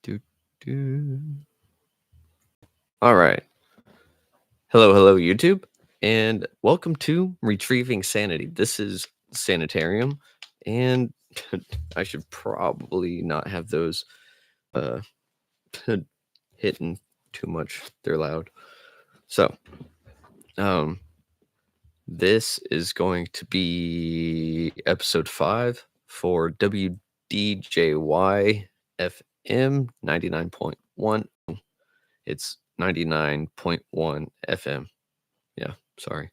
Do, do. All right. Hello, YouTube, and welcome to Retrieving Sanity. This is Sanitarium, and I should probably not have those uh, hitting too much. They're loud. So, this is going to be episode 5 for WDJY FM 99.1. It's 99.1 FM. Yeah, sorry.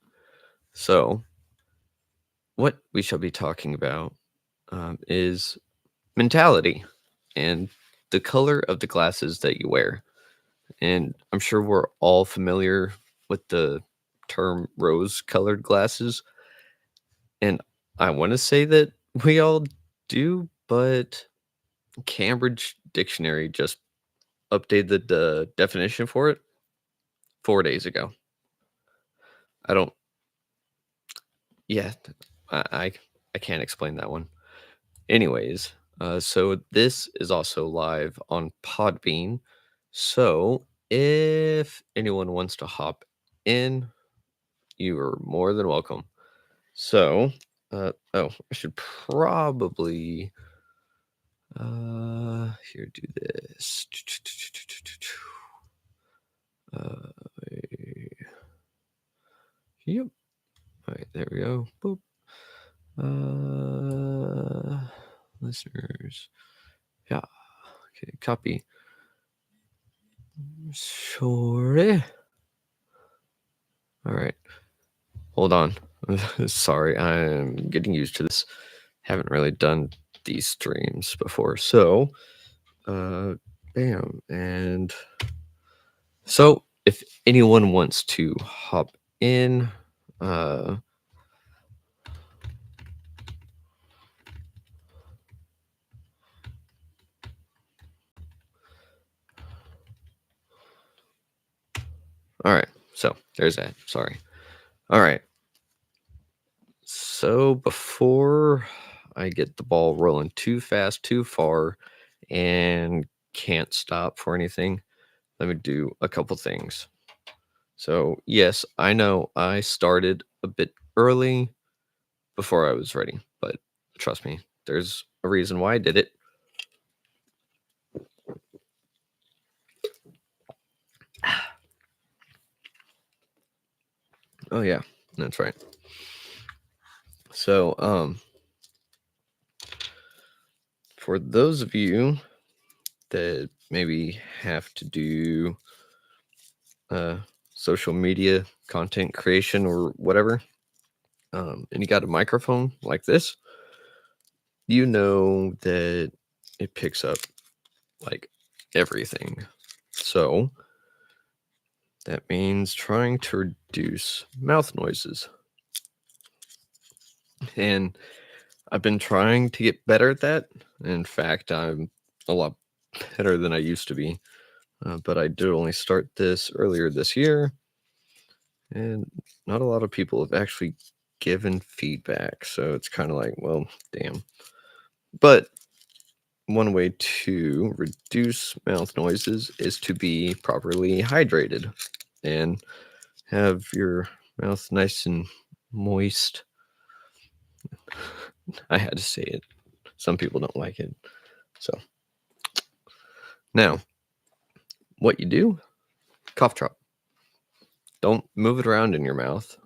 So, what we shall be talking about is mentality and the color of the glasses that you wear. And I'm sure we're all familiar with the term rose colored glasses. And I want to say that we all do, but Cambridge Dictionary just updated the definition for it 4 days ago. I don't, yeah, I can't explain that one. Anyways, so this is also live on Podbean. So if anyone wants to hop in, you are more than welcome. So, I should probably here do this. Yep. All right, there we go. Boop. Listeners. Yeah. Okay, copy. Sorry. All right. Hold on. Sorry, I'm getting used to this. Haven't really done these streams before. So, bam. And so if anyone wants to hop in, all right, so there's that. Sorry. All right. So before I get the ball rolling too fast, too far, and can't stop for anything, let me do a couple things. So, yes, I know I started a bit early before I was ready, but trust me, there's a reason why I did it. Oh yeah, that's right. So, for those of you that maybe have to do social media content creation or whatever, and you got a microphone like this, you know that it picks up like everything. So that means trying to reduce mouth noises. And I've been trying to get better at that. In fact, I'm a lot better than I used to be. But I did only start this earlier this year. And not a lot of people have actually given feedback. So it's kind of like, well, damn. But one way to reduce mouth noises is to be properly hydrated and have your mouth nice and moist. I had to say it. Some people don't like it. So now, what you do, cough drop. Don't move it around in your mouth,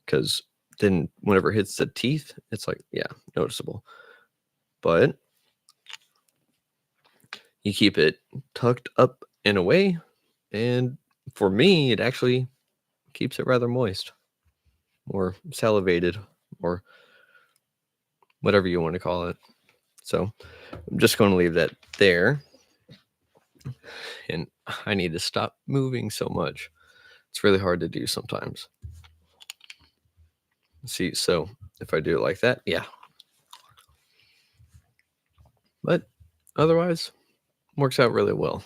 because then whenever it hits the teeth, it's like, yeah, noticeable. But you keep it tucked up and away, and for me, it actually keeps it rather moist, or salivated, or whatever you want to call it. So I'm just going to leave that there. And I need to stop moving so much. It's really hard to do sometimes. See, so if I do it like that, yeah. But otherwise, works out really well.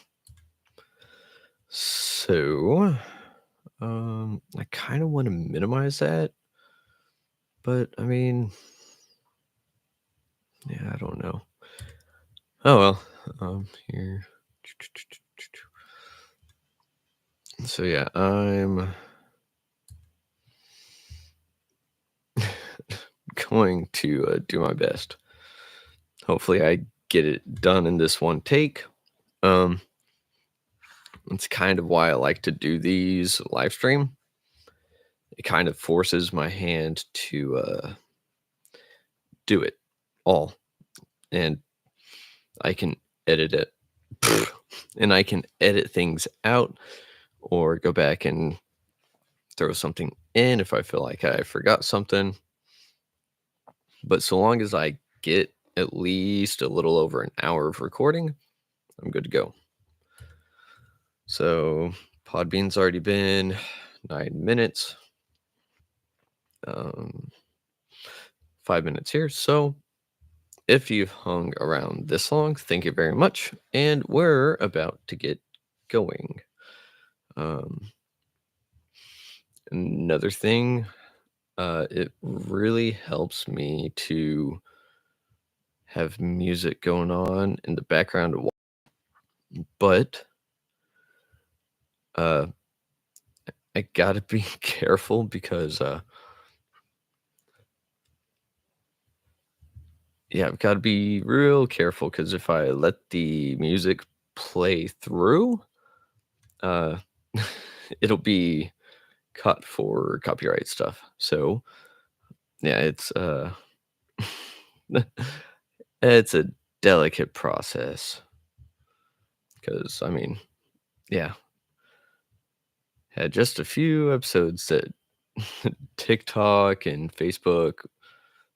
So, I kind of want to minimize that, but I mean, yeah, I don't know. Oh well. Here. So yeah, I'm going to do my best. Hopefully, I get it done in this one take. Um, it's kind of why I like to do these live stream. It kind of forces my hand to do it all, and I can edit it, and I can edit things out or go back and throw something in if I feel like I forgot something. But so long as I get at least a little over an hour of recording, I'm good to go. So Podbean's already been 9 minutes, um, 5 minutes here. So if you've hung around this long, thank you very much. And we're about to get going. Um, Another thing, it really helps me to have music going on in the background, but uh, I gotta be careful because yeah, I've got to be real careful because if I let the music play through, uh, it'll be cut for copyright stuff. So yeah, it's a delicate process because I mean, yeah, had just a few episodes that TikTok and Facebook,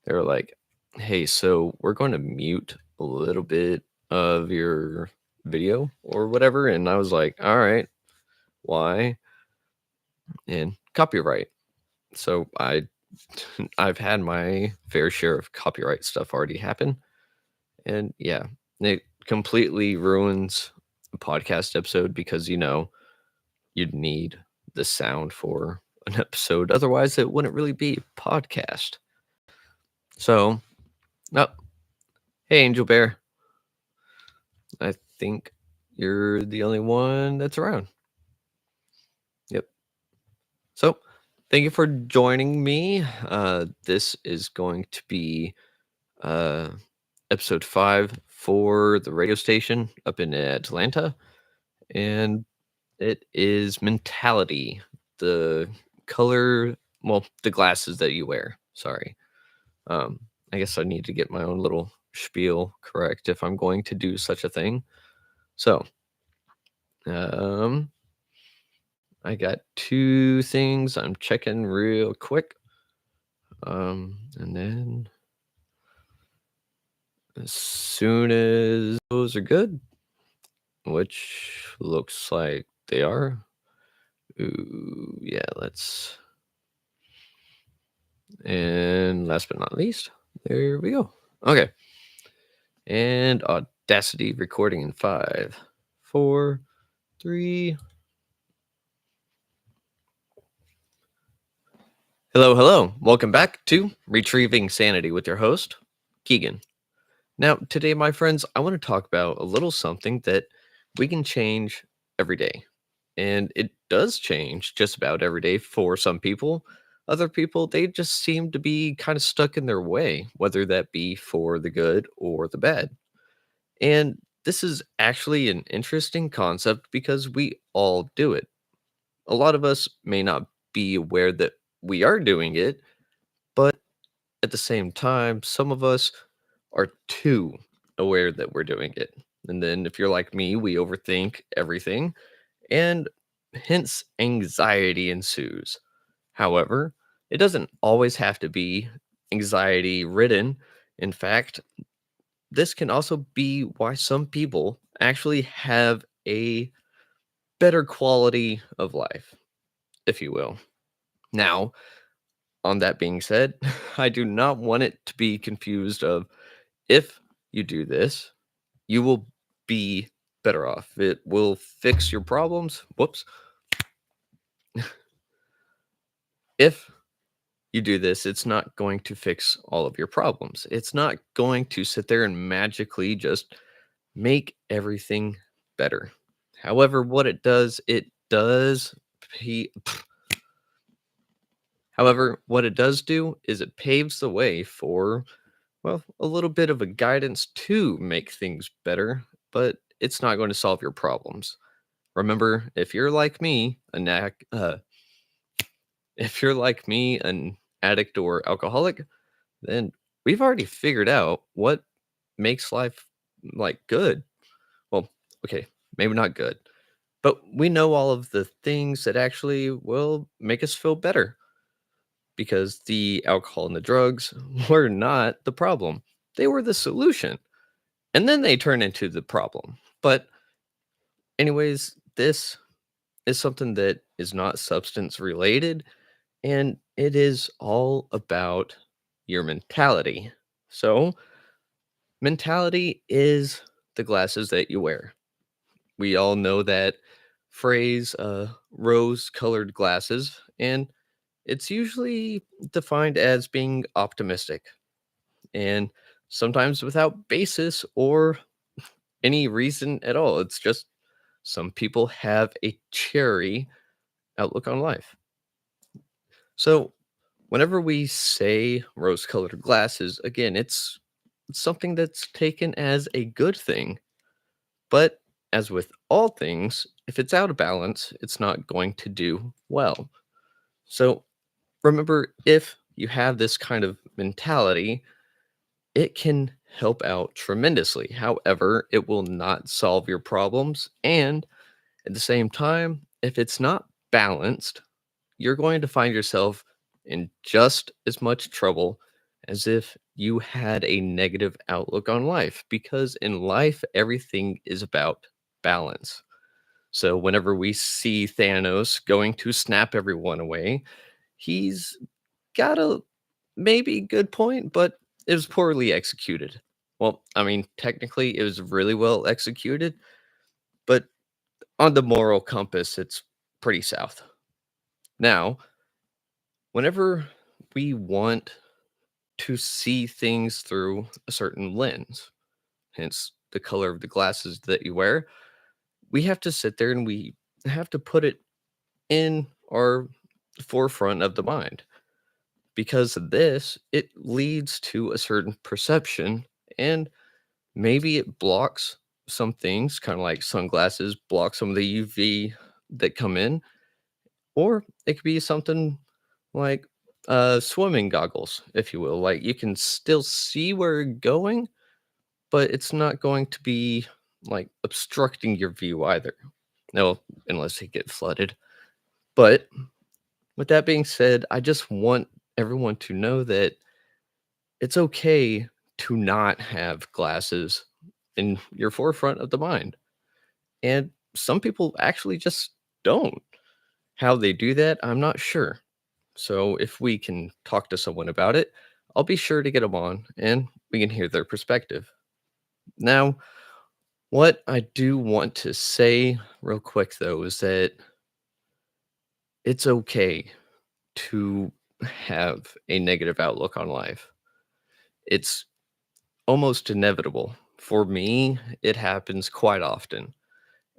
they were like, "Hey, so we're going to mute a little bit of your video or whatever," and I was like, "All right, why?" And copyright. So I've had my fair share of copyright stuff already happen, and yeah, it completely ruins a podcast episode because you'd need the sound for an episode. Otherwise, it wouldn't really be a podcast. So, oh, hey, Angel Bear. I think you're the only one that's around. Yep. So, thank you for joining me. This is going to be uh, episode 5 for the radio station up in Atlanta. And it is mentality, the color, well, the glasses that you wear. Sorry. Um, I guess I need to get my own little spiel correct if I'm going to do such a thing. So, um, I got two things I'm checking real quick. And then as soon as those are good, which looks like they are. Ooh, yeah, let's. And last but not least, there we go. Okay. And Audacity recording in 5, 4, 3. Hello, hello. Welcome back to Retrieving Sanity with your host, Keegan. Now, today, my friends, I want to talk about a little something that we can change every day. And it does change just about every day for some people. Other people, they just seem to be kind of stuck in their way, whether that be for the good or the bad. And this is actually an interesting concept because we all do it. A lot of us may not be aware that we are doing it, but at the same time, some of us are too aware that we're doing it. And then if you're like me, we overthink everything, and hence anxiety ensues. However, it doesn't always have to be anxiety ridden. In fact, this can also be why some people actually have a better quality of life, if you will. Now, on that being said, I do not want it to be confused of if you do this, you will be better off. It will fix your problems. Whoops. If you do this, it's not going to fix all of your problems. It's not going to sit there and magically just make everything better. However, what it does, pa- however, what it does do is it paves the way for, well, a little bit of a guidance to make things better, but it's not going to solve your problems. Remember, if you're like me, an addict or alcoholic, then we've already figured out what makes life like good. Well, okay, maybe not good, but we know all of the things that actually will make us feel better because the alcohol and the drugs were not the problem. They were the solution. And then they turn into the problem. But, anyways, this is something that is not substance related, and it is all about your mentality. So, mentality is the glasses that you wear. We all know that phrase, rose colored glasses, and it's usually defined as being optimistic and sometimes without basis or any reason at all. It's just some people have a cherry outlook on life. So, whenever we say rose colored glasses, again, it's something that's taken as a good thing. But as with all things, if it's out of balance, it's not going to do well. So, remember, if you have this kind of mentality, it can help out tremendously. However, it will not solve your problems. And at the same time, if it's not balanced, you're going to find yourself in just as much trouble as if you had a negative outlook on life, because in life, everything is about balance. So, whenever we see Thanos going to snap everyone away, he's got a maybe good point, but it was poorly executed. Well, I mean, technically, it was really well executed, but on the moral compass, it's pretty south. Now, whenever we want to see things through a certain lens, hence the color of the glasses that you wear, we have to sit there and we have to put it in our forefront of the mind. Because of this, it leads to a certain perception, and maybe it blocks some things, kind of like sunglasses block some of the UV that come in, or it could be something like swimming goggles, if you will. Like you can still see where you're going, but it's not going to be like obstructing your view either. No, unless they get flooded. But with that being said, I just want everyone to know that it's okay to not have glasses in your forefront of the mind. And some people actually just don't. How they do that, I'm not sure. So if we can talk to someone about it, I'll be sure to get them on and we can hear their perspective. Now, what I do want to say real quick though is that it's okay to have a negative outlook on life. It's almost inevitable. For me, it happens quite often.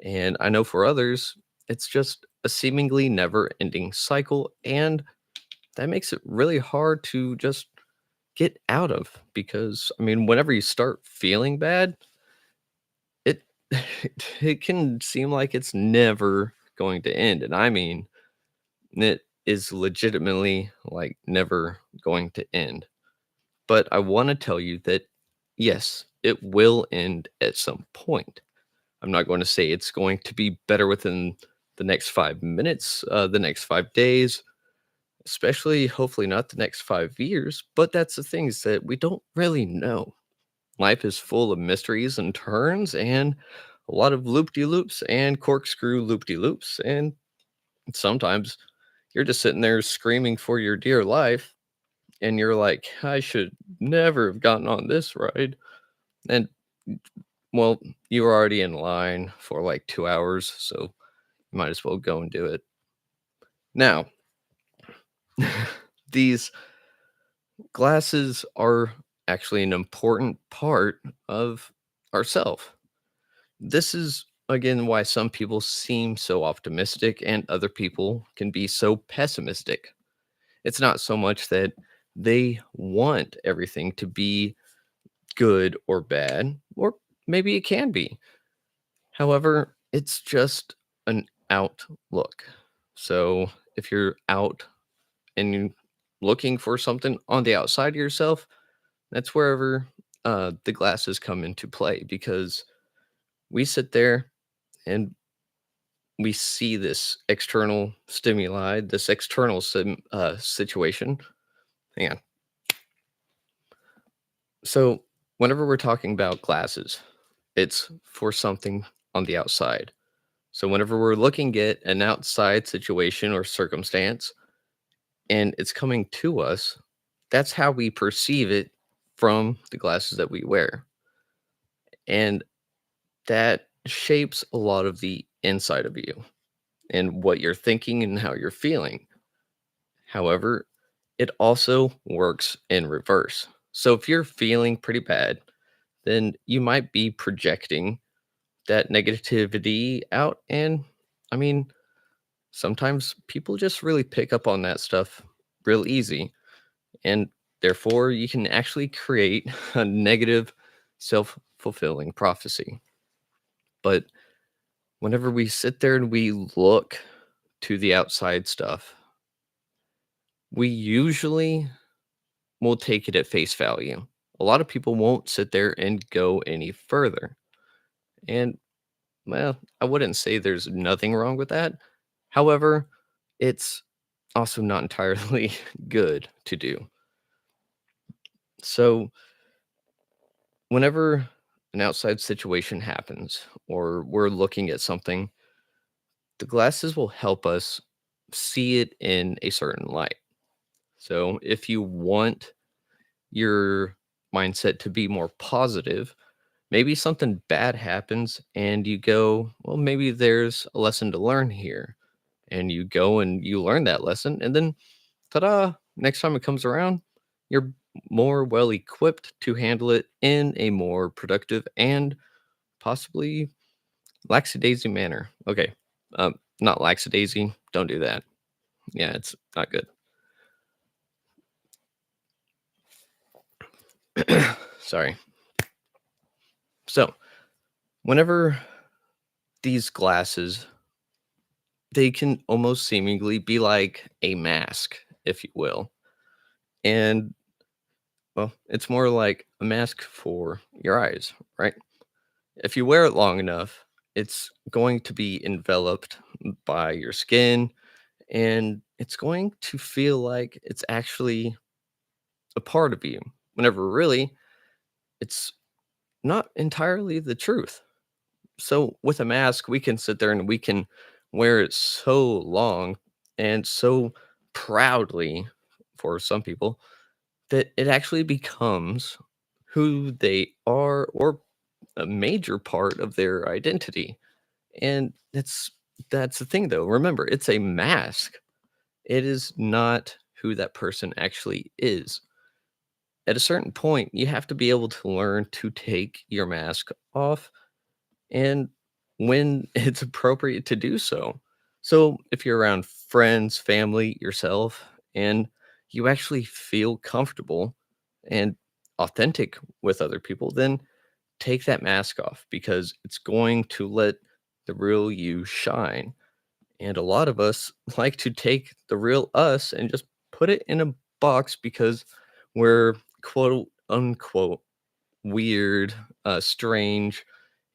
And I know for others, it's just a seemingly never ending cycle. And that makes it really hard to just get out of because, I mean, whenever you start feeling bad, it it can seem like it's never going to end. And I mean, it is legitimately like never going to end. But I want to tell you that yes, it will end at some point. I'm not going to say it's going to be better within the next 5 minutes, the next 5 days, especially hopefully not the next 5 years. But that's the things that we don't really know. Life is full of mysteries and turns and a lot of loop de loops and corkscrew loop de loops. And sometimes you're just sitting there screaming for your dear life and you're like, I should never have gotten on this ride. And well, you were already in line for like 2 hours, so you might as well go and do it. Now, these glasses are actually an important part of ourself. This is again why some people seem so optimistic and other people can be so pessimistic. It's not so much that they want everything to be good or bad, or maybe it can be. However, it's just an outlook. So if you're out and you're looking for something on the outside of yourself, that's wherever the glasses come into play because we sit there and we see this external stimuli, this external situation. Hang on. So, whenever we're talking about glasses, it's for something on the outside. So, whenever we're looking at an outside situation or circumstance and it's coming to us, that's how we perceive it from the glasses that we wear. And that shapes a lot of the inside of you and what you're thinking and how you're feeling. However, it also works in reverse. So if you're feeling pretty bad, then you might be projecting that negativity out. And I mean, sometimes people just really pick up on that stuff real easy. And therefore, you can actually create a negative self fulfilling prophecy. But whenever we sit there and we look to the outside stuff, we usually will take it at face value. A lot of people won't sit there and go any further. And well, I wouldn't say there's nothing wrong with that. However, it's also not entirely good to do. So, whenever an outside situation happens or we're looking at something, the glasses will help us see it in a certain light. So, if you want your mindset to be more positive, maybe something bad happens and you go, well, maybe there's a lesson to learn here. And you go and you learn that lesson. And then, ta da, next time it comes around, you're more well equipped to handle it in a more productive and possibly lackadaisy manner. Okay. Not lackadaisy. Don't do that. Yeah, it's not good. Sorry. So, whenever these glasses, they can almost seemingly be like a mask, if you will. And well, it's more like a mask for your eyes, right? If you wear it long enough, it's going to be enveloped by your skin and it's going to feel like it's actually a part of you, whenever really it's not entirely the truth. So, with a mask, we can sit there and we can wear it so long and so proudly for some people that it actually becomes who they are or a major part of their identity. And that's the thing though. Remember, it's a mask. It is not who that person actually is. At a certain point, you have to be able to learn to take your mask off and when it's appropriate to do so. So, if you're around friends, family, yourself, and you actually feel comfortable and authentic with other people, then take that mask off because it's going to let the real you shine. And a lot of us like to take the real us and just put it in a box because we're quote unquote weird, strange,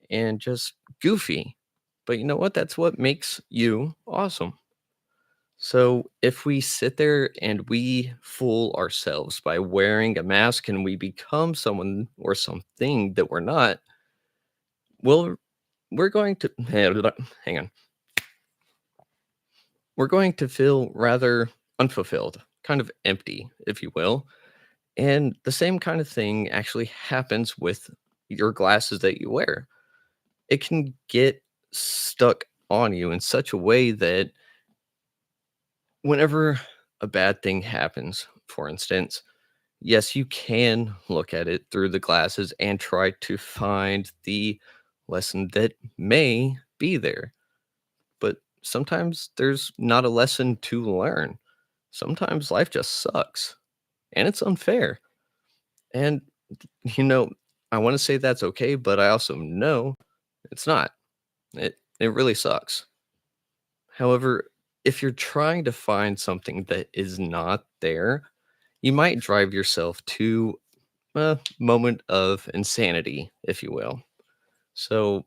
and just goofy. But you know what? That's what makes you awesome. So if we sit there and we fool ourselves by wearing a mask and we become someone or something that we're not, well, we're going to hang on. We're going to feel rather unfulfilled, kind of empty, if you will. And the same kind of thing actually happens with your glasses that you wear. It can get stuck on you in such a way that whenever a bad thing happens, for instance, yes, you can look at it through the glasses and try to find the lesson that may be there. But sometimes there's not a lesson to learn. Sometimes life just sucks and it's unfair. And, you know, I want to say that's okay, but I also know it's not. It really sucks. However, if you're trying to find something that is not there, you might drive yourself to a moment of insanity, if you will. So,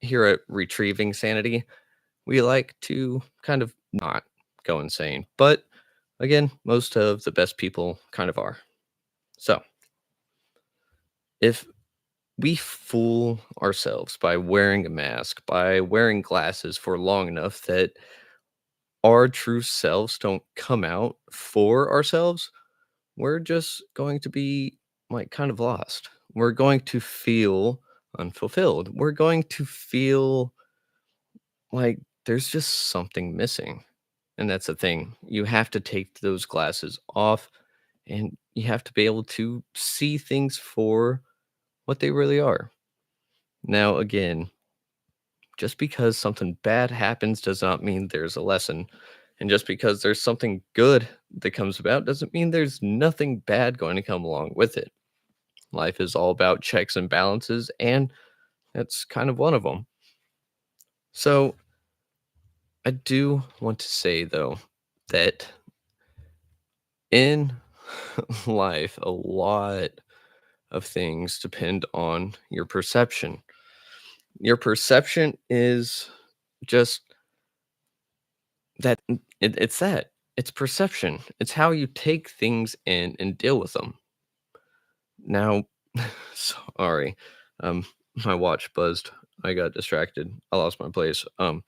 here at Retrieving Sanity, we like to kind of not go insane. But again, most of the best people kind of are. So, if we fool ourselves by wearing a mask, by wearing glasses for long enough that our true selves don't come out for ourselves, we're just going to be like kind of lost. We're going to feel unfulfilled. We're going to feel like there's just something missing. And that's the thing. You have to take those glasses off and you have to be able to see things for what they really are. Now, again, just because something bad happens does not mean there's a lesson. And just because there's something good that comes about doesn't mean there's nothing bad going to come along with it. Life is all about checks and balances, and that's kind of one of them. So, I do want to say, though, that in life, a lot of things depend on your perception. Your perception is just it's that. It's perception. It's how you take things in and deal with them. Now, sorry, um, my watch buzzed. I got distracted. I lost my place. All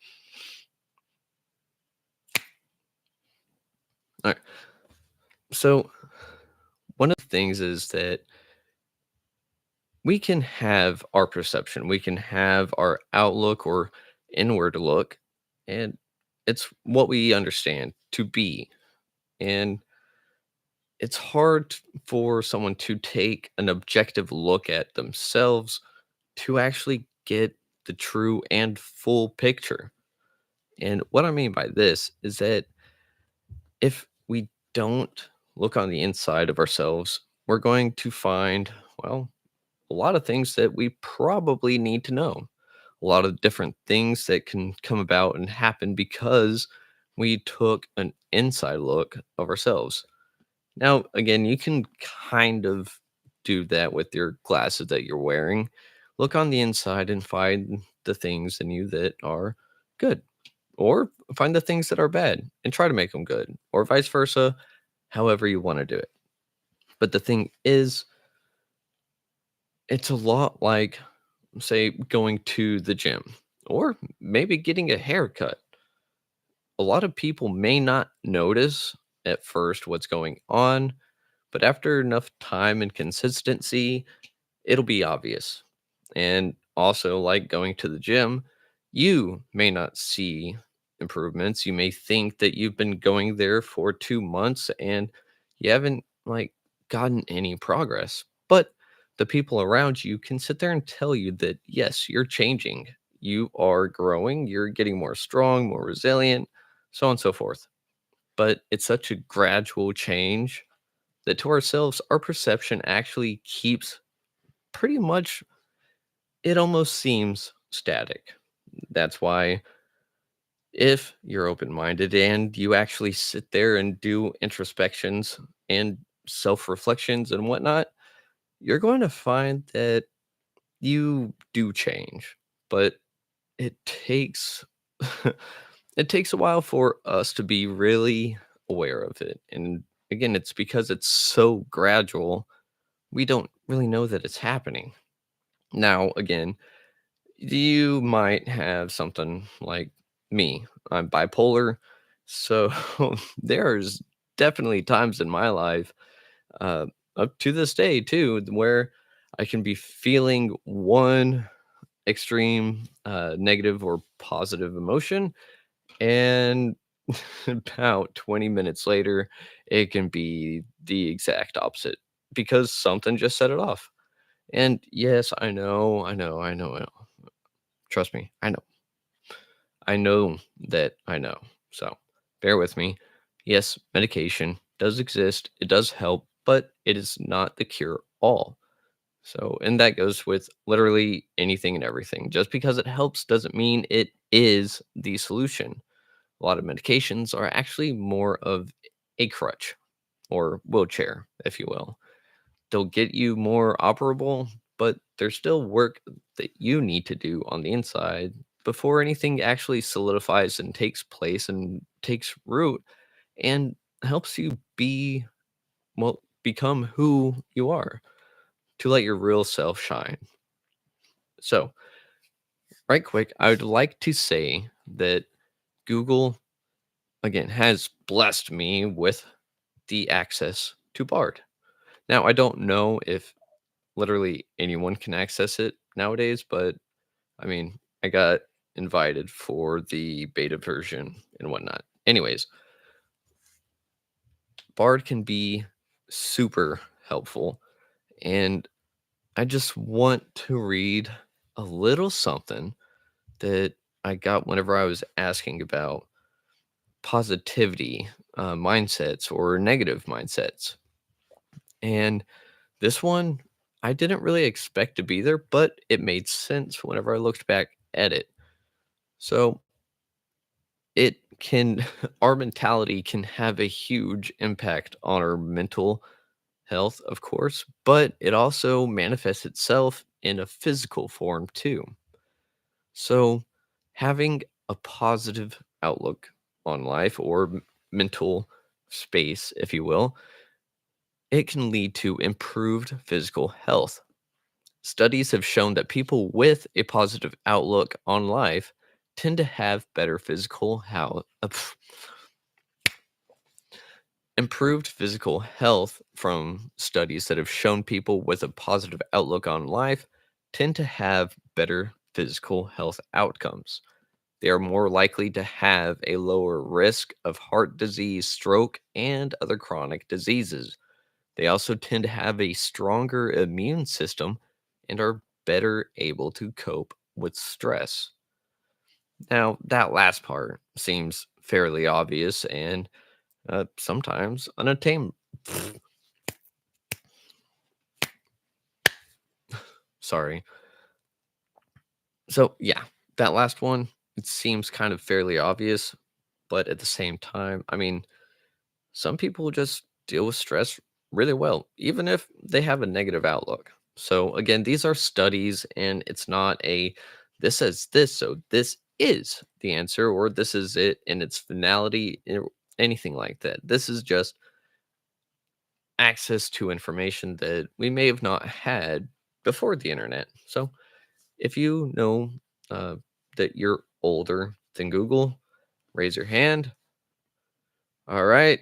right. So one of the things is that we can have our perception, we can have our outlook or inward look, and it's what we understand to be. And it's hard for someone to take an objective look at themselves to actually get the true and full picture. And what I mean by this is that if we don't look on the inside of ourselves, we're going to find, well, a lot of things that we probably need to know. A lot of different things that can come about and happen because we took an inside look of ourselves. Now, again, you can kind of do that with your glasses that you're wearing. Look on the inside and find the things in you that are good, or find the things that are bad and try to make them good, or vice versa, however you want to do it. But the thing is, it's a lot like, say, going to the gym or maybe getting a haircut. A lot of people may not notice at first what's going on, but after enough time and consistency, it'll be obvious. And also, like going to the gym, you may not see improvements. You may think that you've been going there for 2 months and you haven't like gotten any progress. But the people around you can sit there and tell you that yes, you're changing. You are growing, you're getting more strong, more resilient, so on and so forth. But it's such a gradual change that to ourselves, our perception actually keeps pretty much, it almost seems static. That's why if you're open minded and you actually sit there and do introspections and self reflections and whatnot, you're going to find that you do change. But it takes it takes a while for us to be really aware of it. And again, it's because it's so gradual, we don't really know that it's happening. Now, again, you might have something like me. I'm bipolar. So there's definitely times in my life, uh, up to this day too, where I can be feeling one extreme negative or positive emotion. And about 20 minutes later, it can be the exact opposite because something just set it off. And yes, I know. Trust me, I know. I know that I know. So bear with me. Yes, medication does exist. It does help, but it is not the cure all. So, and that goes with literally anything and everything. Just because it helps doesn't mean it is the solution. A lot of medications are actually more of a crutch or wheelchair, if you will. They'll get you more operable, but there's still work that you need to do on the inside before anything actually solidifies and takes place and takes root and helps you become who you are to let your real self shine. So, right quick, I would like to say that Google, again, has blessed me with the access to Bard. Now, I don't know if literally anyone can access it nowadays, but I mean, I got invited for the beta version and whatnot. Anyways, Bard can be super helpful, and I just want to read a little something that I got whenever I was asking about positivity mindsets or negative mindsets. And this one, I didn't really expect to be there, but it made sense whenever I looked back at it. So it can, our mentality can have a huge impact on our mental health, of course, but it also manifests itself in a physical form too. So having a positive outlook on life or mental space, if you will, it can lead to improved physical health. Studies have shown that people with a positive outlook on life tend to have better physical health. Improved physical health from studies that have shown people with a positive outlook on life tend to have better physical health outcomes. They are more likely to have a lower risk of heart disease, stroke, and other chronic diseases. They also tend to have a stronger immune system and are better able to cope with stress. Now, that last part seems fairly obvious and sometimes unattainable. Sorry. So, yeah, that last one, it seems kind of fairly obvious, but at the same time, I mean, some people just deal with stress really well, even if they have a negative outlook. So, again, these are studies, and it's not a this says this, so this is the answer, or this is it in its finality, anything like that. This is just access to information that we may have not had before the internet. So, if you know uh, that you're older than Google, raise your hand. All right.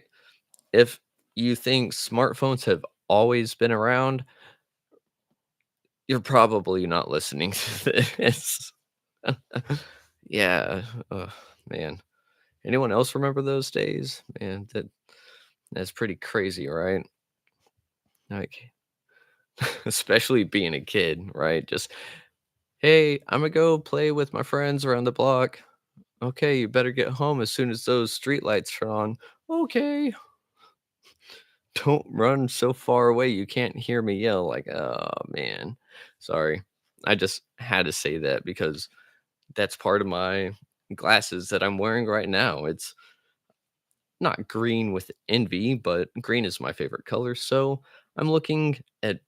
If you think smartphones have always been around, you're probably not listening to this. Yeah. Oh, man. Anyone else remember those days? Man, that's pretty crazy, right? Like, especially being a kid, right? Just, hey, I'm gonna go play with my friends around the block. Okay, you better get home as soon as those streetlights turn on. Okay. Don't run so far away you can't hear me yell. Like, oh man. Sorry. I just had to say that because that's part of my glasses that I'm wearing right now. It's not green with envy, but green is my favorite color. So I'm looking at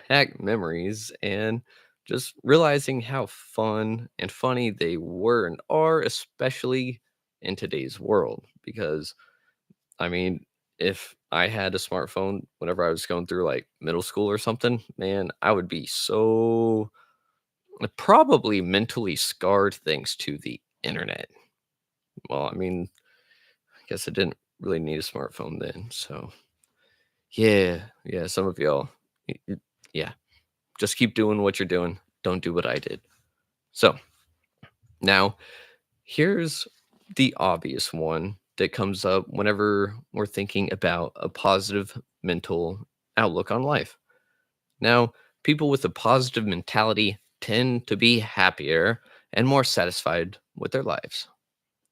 back memories and just realizing how fun and funny they were and are, especially in today's world. Because, I mean, if I had a smartphone whenever I was going through like middle school or something, man, I would be so probably mentally scarred thanks to the internet. Well, I mean, I guess I didn't really need a smartphone then. So, yeah, some of y'all, yeah, just keep doing what you're doing. Don't do what I did. So, now here's the obvious one that comes up whenever we're thinking about a positive mental outlook on life. Now, people with a positive mentality tend to be happier and more satisfied with their lives.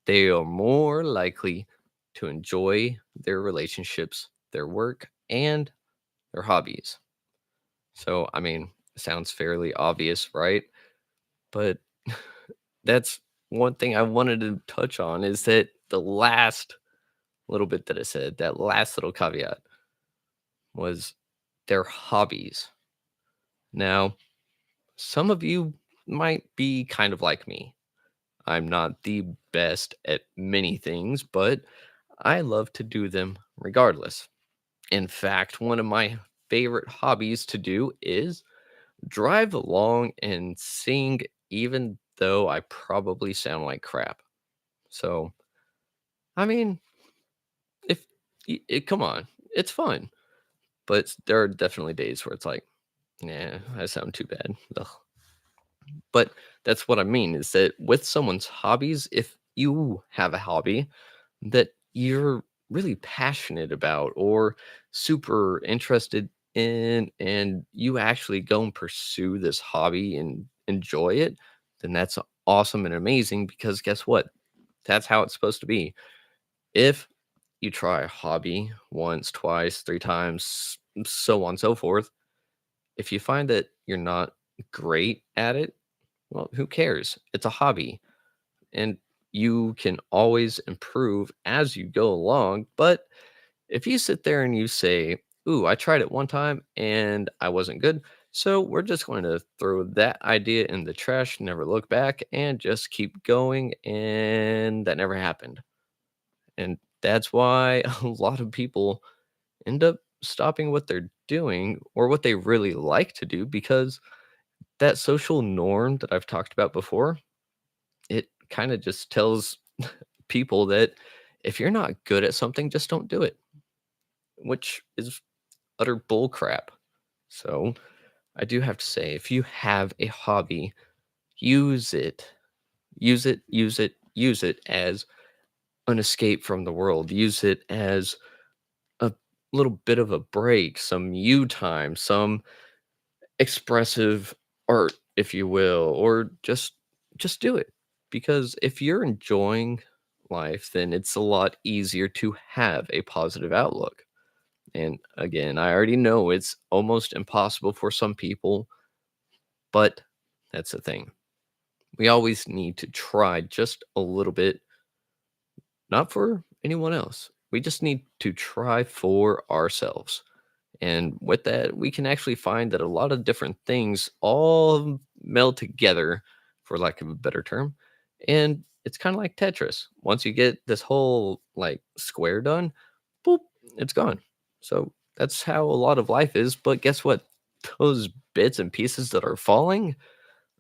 They are more likely to enjoy their relationships, their work, and their hobbies. So, I mean, sounds fairly obvious, right? But that's one thing I wanted to touch on is that the last little bit that I said, that last little caveat was their hobbies. Now, some of you might be kind of like me. I'm not the best at many things, but I love to do them regardless. In fact, one of my favorite hobbies to do is drive along and sing, even though I probably sound like crap. So, I mean, if come on, it's fun, but there are definitely days where it's like, nah, I sound too bad. Ugh. But that's what I mean is that with someone's hobbies, if you have a hobby that you're really passionate about or super interested in, and you actually go and pursue this hobby and enjoy it, then that's awesome and amazing because guess what? That's how it's supposed to be. If you try a hobby once, twice, three times, so on and so forth, if you find that you're not great at it, well, who cares? It's a hobby and you can always improve as you go along. But if you sit there and you say, ooh, I tried it one time and I wasn't good. So we're just going to throw that idea in the trash, never look back, and just keep going. And that never happened. And that's why a lot of people end up stopping what they're doing or what they really like to do because that social norm that I've talked about before, it kind of just tells people that if you're not good at something, just don't do it, which is utter bull crap. So I do have to say, if you have a hobby, use it, use it as an escape from the world. Use it as a little bit of a break, some you time, some expressive art, if you will, or just do it. Because if you're enjoying life, then it's a lot easier to have a positive outlook. And again, I already know it's almost impossible for some people, but that's the thing. We always need to try just a little bit, not for anyone else. We just need to try for ourselves. And with that, we can actually find that a lot of different things all meld together, for lack of a better term. And it's kind of like Tetris. Once you get this whole like square done, boop, it's gone. So that's how a lot of life is. But guess what? Those bits and pieces that are falling,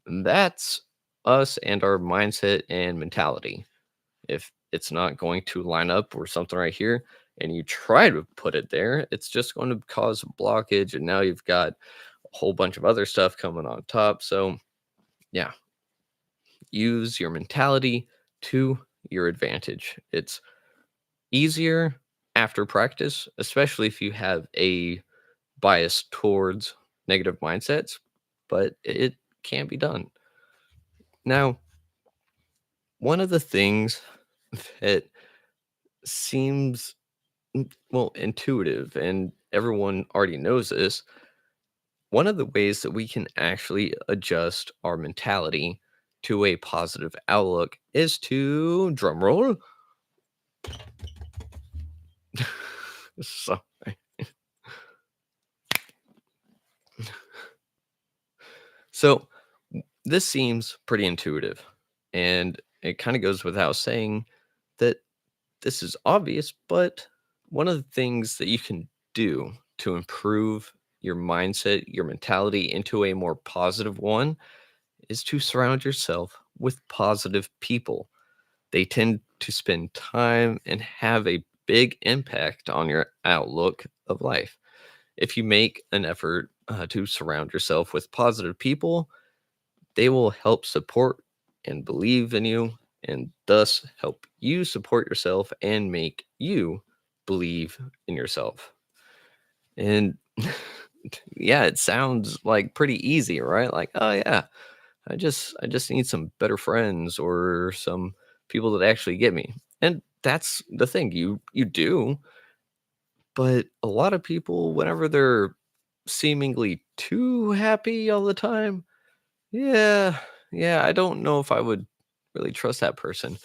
that's us and our mindset and mentality. If it's not going to line up or something right here, and you try to put it there, it's just going to cause a blockage. And now you've got a whole bunch of other stuff coming on top. So, yeah, use your mentality to your advantage. It's easier after practice, especially if you have a bias towards negative mindsets, but it can be done. Now, one of the things that seems well, intuitive, and everyone already knows this. One of the ways that we can actually adjust our mentality to a positive outlook is to drumroll. Sorry. So this seems pretty intuitive, and it kind of goes without saying that this is obvious, but one of the things that you can do to improve your mindset, your mentality into a more positive one is to surround yourself with positive people. They tend to spend time and have a big impact on your outlook of life. If you make an effort to surround yourself with positive people, they will help support and believe in you, and thus help you support yourself and make you believe in yourself. And yeah, it sounds like pretty easy, right? Like, oh, yeah, I just need some better friends or some people that actually get me. And that's the thing. You do, but a lot of people whenever they're seemingly too happy all the time, yeah, yeah, I don't know if I would really trust that person.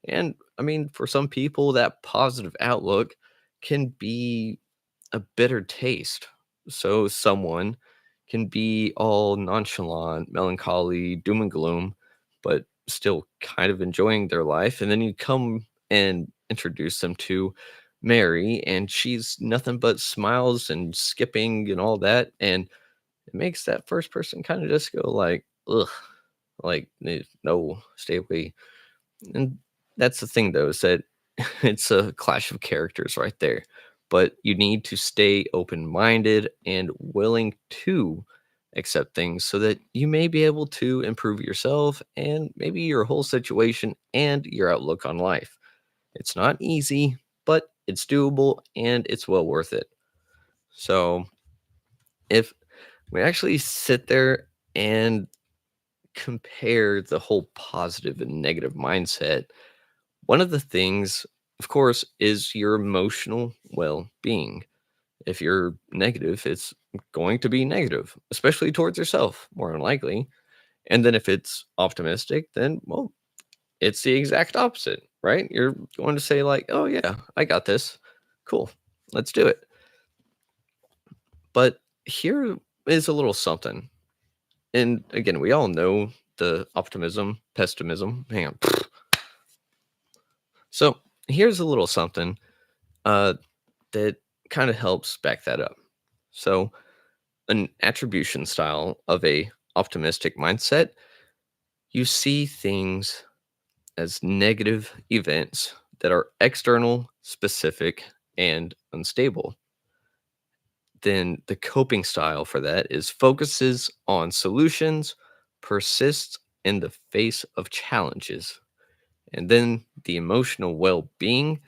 And I mean, for some people that positive outlook can be a bitter taste. So someone can be all nonchalant, melancholy, doom and gloom, but still kind of enjoying their life. And then you come and introduce them to Mary, and she's nothing but smiles and skipping and all that. And it makes that first person kind of just go like, ugh, like, no, stay away. And that's the thing, though, is that it's a clash of characters right there. But you need to stay open minded and willing to accept things so that you may be able to improve yourself and maybe your whole situation and your outlook on life. It's not easy, but it's doable and it's well worth it. So if we actually sit there and compare the whole positive and negative mindset, one of the things, of course, is your emotional well being. If you're negative, it's going to be negative, especially towards yourself, more than likely. And then if it's optimistic, then, well, it's the exact opposite, right? You're going to say, like, oh, yeah, I got this. Cool. Let's do it. But here is a little something. And again, we all know the optimism, pessimism. Hang on. So here's a little something uh, that kind of helps back that up. So an attribution style of a optimistic mindset, you see things as negative events that are external, specific, and unstable. Then the coping style for that is focuses on solutions, persists in the face of challenges. And then the emotional well being,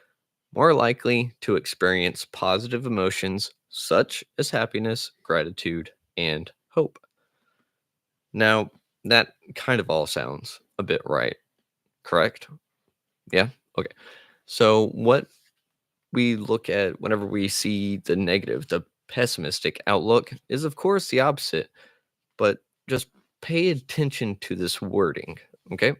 more likely to experience positive emotions such as happiness, gratitude, and hope. Now, that kind of all sounds a bit right, correct? Yeah? Okay. So, what we look at whenever we see the negative, the pessimistic outlook, is of course the opposite, but just pay attention to this wording, okay?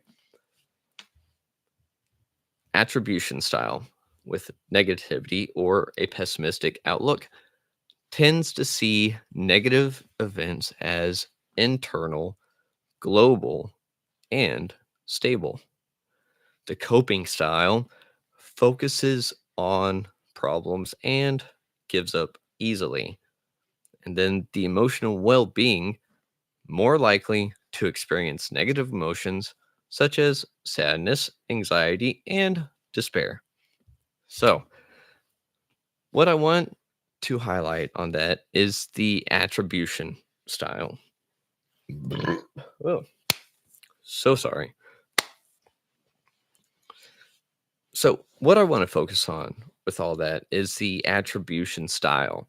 Attribution style with negativity or a pessimistic outlook tends to see negative events as internal, global, and stable. The coping style focuses on problems and gives up easily. And then the emotional well being, more likely to experience negative emotions such as sadness, anxiety, and despair. So, what I want to highlight on that is the attribution style. Oh, so sorry. So, what I want to focus on with all that is the attribution style.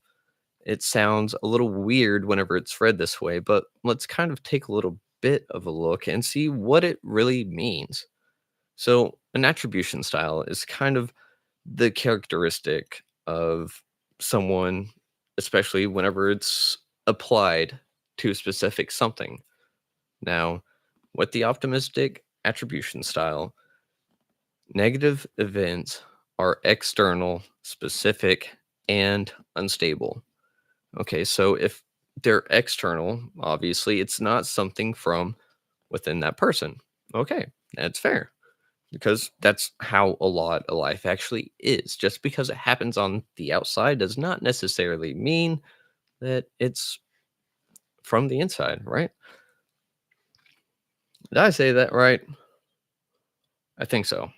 It sounds a little weird whenever it's read this way, but let's kind of take a little bit of a look and see what it really means. So, an attribution style is kind of the characteristic of someone, especially whenever it's applied to a specific something. Now, with the optimistic attribution style, negative events are external, specific, and unstable. Okay, so if they're external, obviously it's not something from within that person. Okay, that's fair because that's how a lot of life actually is. Just because it happens on the outside does not necessarily mean that it's from the inside, right? Did I say that right? I think so.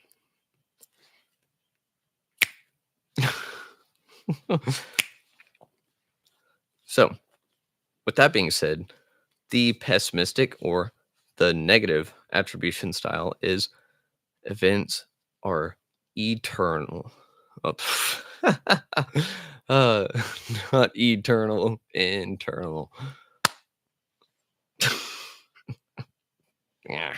So, with that being said, the pessimistic or the negative attribution style is events are eternal. Oh, uh, not eternal, internal. Yeah.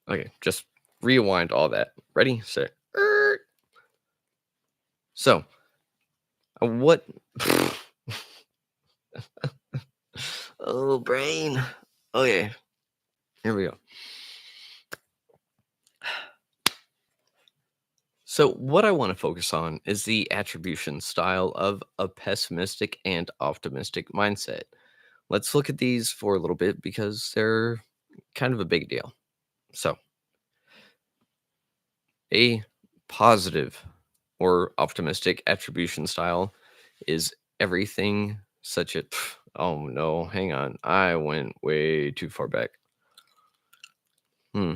Okay, just rewind all that. Ready, set. So, what? Oh, brain. Okay, here we go. So, what I want to focus on is the attribution style of a pessimistic and optimistic mindset. Let's look at these for a little bit because they're kind of a big deal. So, a positive or optimistic attribution style is everything such a. Oh no, hang on. I went way too far back. Hmm.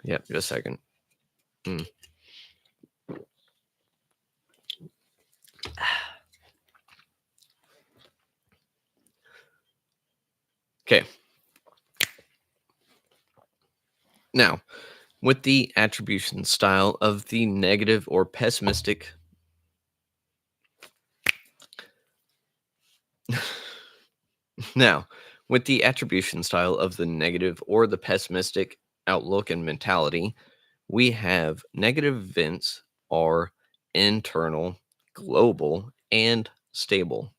Yep, just a second. Hmm. Okay. Now, with the attribution style of the negative or pessimistic. Now, with the attribution style of the negative or the pessimistic outlook and mentality, we have negative events are internal, global, and stable.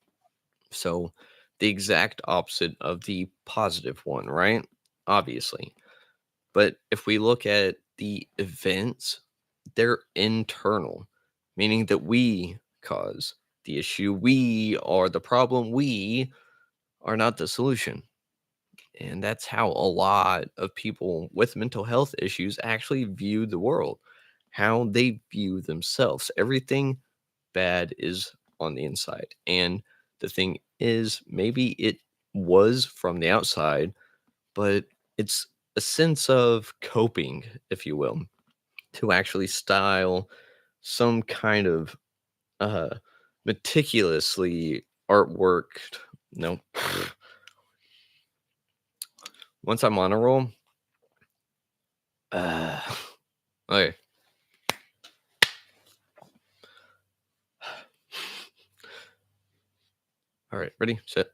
So, the exact opposite of the positive one, right? Obviously. But if we look at the events, they're internal, meaning that we cause the issue. We are the problem. We are not the solution. And that's how a lot of people with mental health issues actually view the world, how they view themselves. Everything bad is on the inside. And the thing is, maybe it was from the outside, but it's a sense of coping, if you will, to actually style some kind of uh, meticulously artwork. No, once I'm on a roll, uh, okay. All right, ready, set.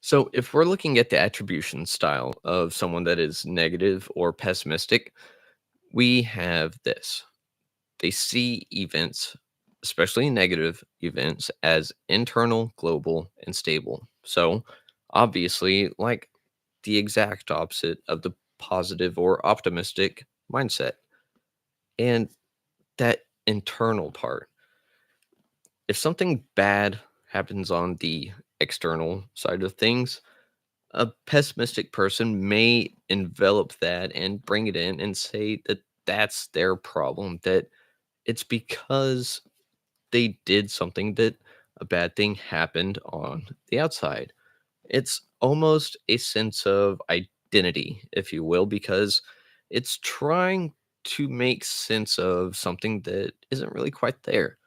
So, if we're looking at the attribution style of someone that is negative or pessimistic, we have this. They see events, especially negative events, as internal, global, and stable. So, obviously, like the exact opposite of the positive or optimistic mindset. And that internal part, if something bad happens on the external side of things, a pessimistic person may envelop that and bring it in and say that that's their problem, that it's because they did something that a bad thing happened on the outside. It's almost a sense of identity, if you will, because it's trying to make sense of something that isn't really quite there.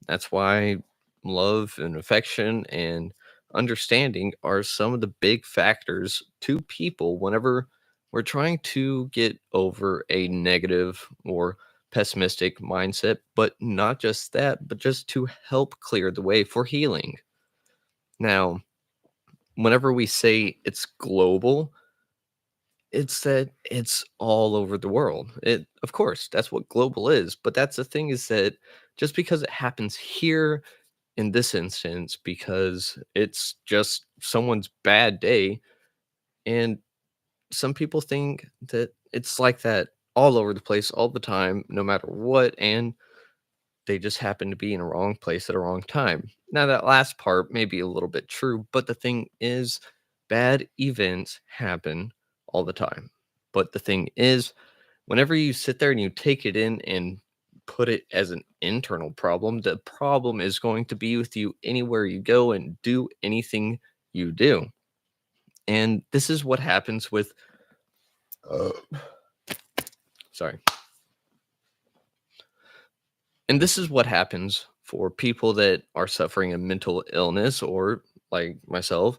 That's why love and affection and understanding are some of the big factors to people whenever we're trying to get over a negative or pessimistic mindset, but not just that, but just to help clear the way for healing. Now, whenever we say it's global, it's that it's all over the world. It, of course, that's what global is, but that's the thing is that just because it happens here in this instance because it's just someone's bad day. And some people think that it's like that all over the place all the time, no matter what. And they just happen to be in a wrong place at a wrong time. Now, that last part may be a little bit true, but the thing is, bad events happen all the time. But the thing is, whenever you sit there and you take it in and put it as an internal problem, the problem is going to be with you anywhere you go and do anything you do. And this is what happens with, uh, sorry. And this is what happens for people that are suffering a mental illness or like myself,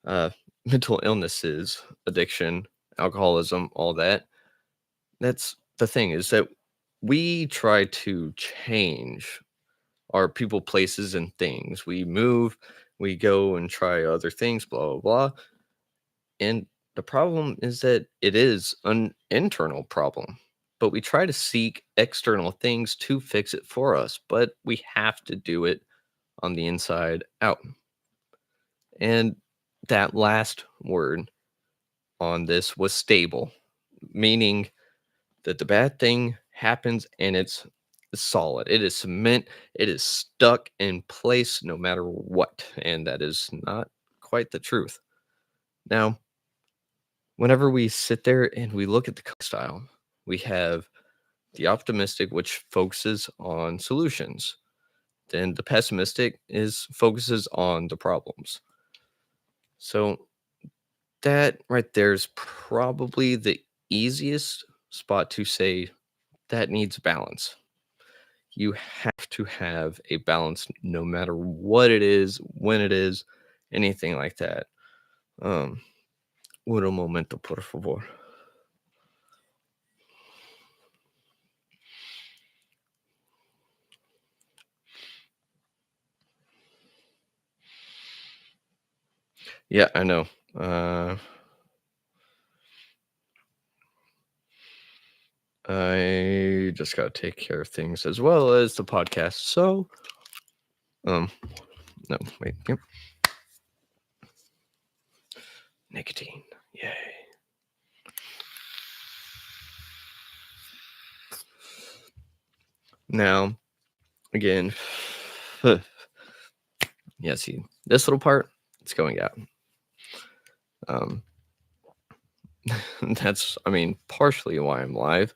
uh, mental illnesses, addiction, alcoholism, all that. That's the thing is that we try to change our people, places, and things. We move, We go and try other things, blah, blah, blah. And the problem is that it is an internal problem, but we try to seek external things to fix it for us, but we have to do it on the inside out. And that last word on this was stable, meaning that the bad thing happens and it's solid. It is cement. It is stuck in place no matter what. And that is not quite the truth. Now, whenever we sit there and we look at the style, we have the optimistic, which focuses on solutions. Then the pessimistic is focuses on the problems. So that right there is probably the easiest spot to say that needs balance. You have to have a balance no matter what it is, when it is, anything like that. Um, un momento, por favor. Yeah, I know. I just gotta take care of things as well as the podcast. So, no, wait, yep. Nicotine, yay. Now, again, yeah, see, this little part, it's going out. That's, I mean, partially why I'm live.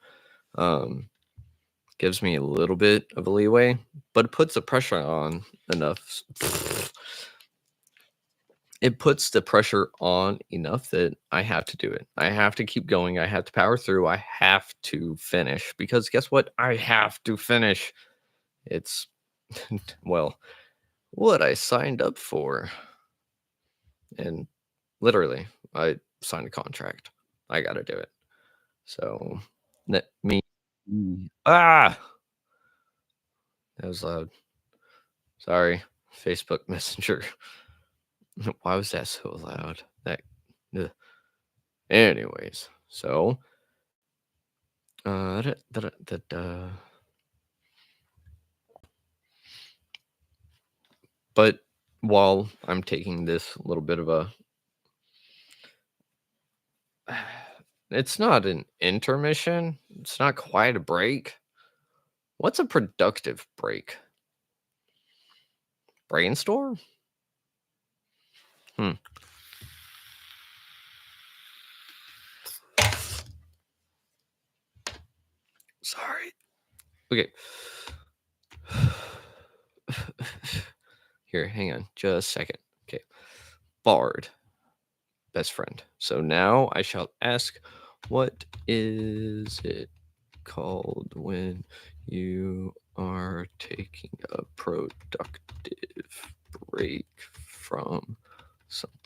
Gives me a little bit of a leeway, but it puts the pressure on enough. It puts the pressure on enough that I have to do it. I have to keep going. I have to power through. I have to finish because guess what? I have to finish. It's, well, what I signed up for. And literally, I signed a contract. I got to do it. So that me. Ah, that was loud. Sorry, Facebook Messenger. Why was that so loud? That. Ugh. Anyways, so. Da, da, da, da, da. But while I'm taking this little bit of a. It's not an intermission. It's not quite a break. What's a productive break? Brainstorm? Hmm. Sorry. Okay. Here, hang on just a second. Okay. Bard. Best friend. So now I shall ask, what is it called when you are taking a productive break from something?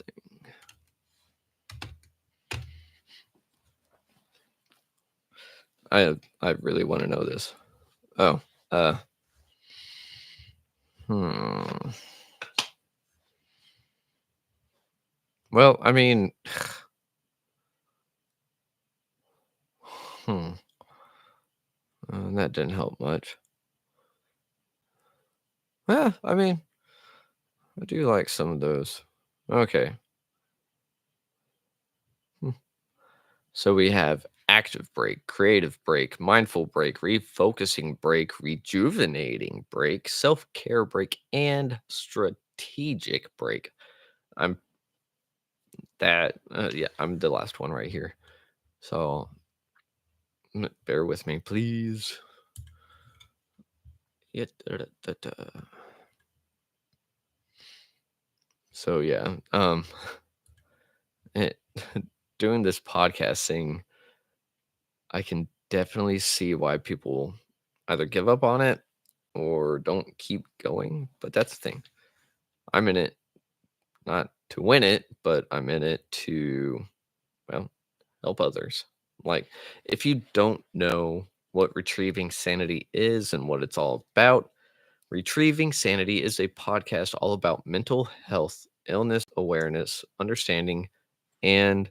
I really want to know this. Oh, hmm. Well, I mean, hmm. That didn't help much. Yeah, I mean, I do like some of those. Okay. Hmm. So we have active break, creative break, mindful break, refocusing break, rejuvenating break, self care break, and strategic break. I'm yeah, I'm the last one right here. So bear with me, please. Yeah, so yeah, it, doing this podcast thing, I can definitely see why people either give up on it or don't keep going. But that's the thing. I'm in it not to win it, but I'm in it to, well, help others. Like, if you don't know what retrieving sanity is and what it's all about, Retrieving Sanity is a podcast all about mental health, illness awareness, understanding, and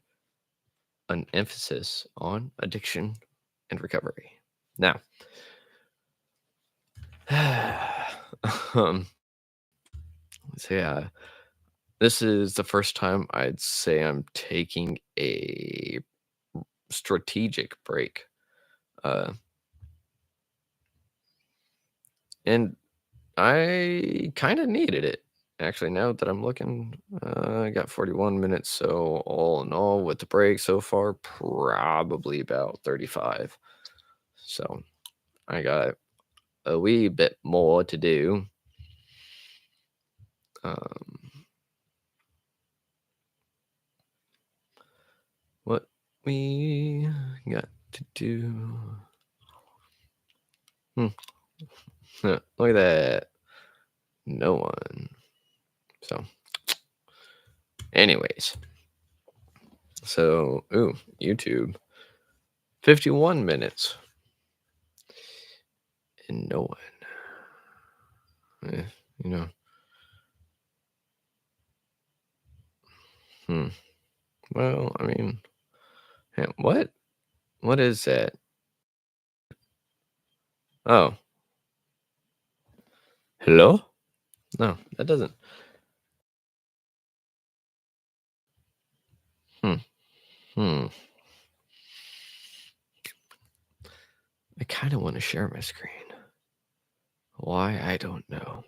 an emphasis on addiction and recovery. Now, um, so yeah, this is the first time I'd say I'm taking a strategic break. Uh, and I kind of needed it. Actually, now that I'm looking, I got 41 minutes. So, all in all, with the break so far, probably about 35. So, I got a wee bit more to do. What we got to do. Look at that. No one. So, anyways. So, YouTube. 51 minutes. And no one. You know. Well, I mean, what? What is that? Oh, hello? No, that doesn't. Hmm. Hmm. I kind of want to share my screen. Why? I don't know.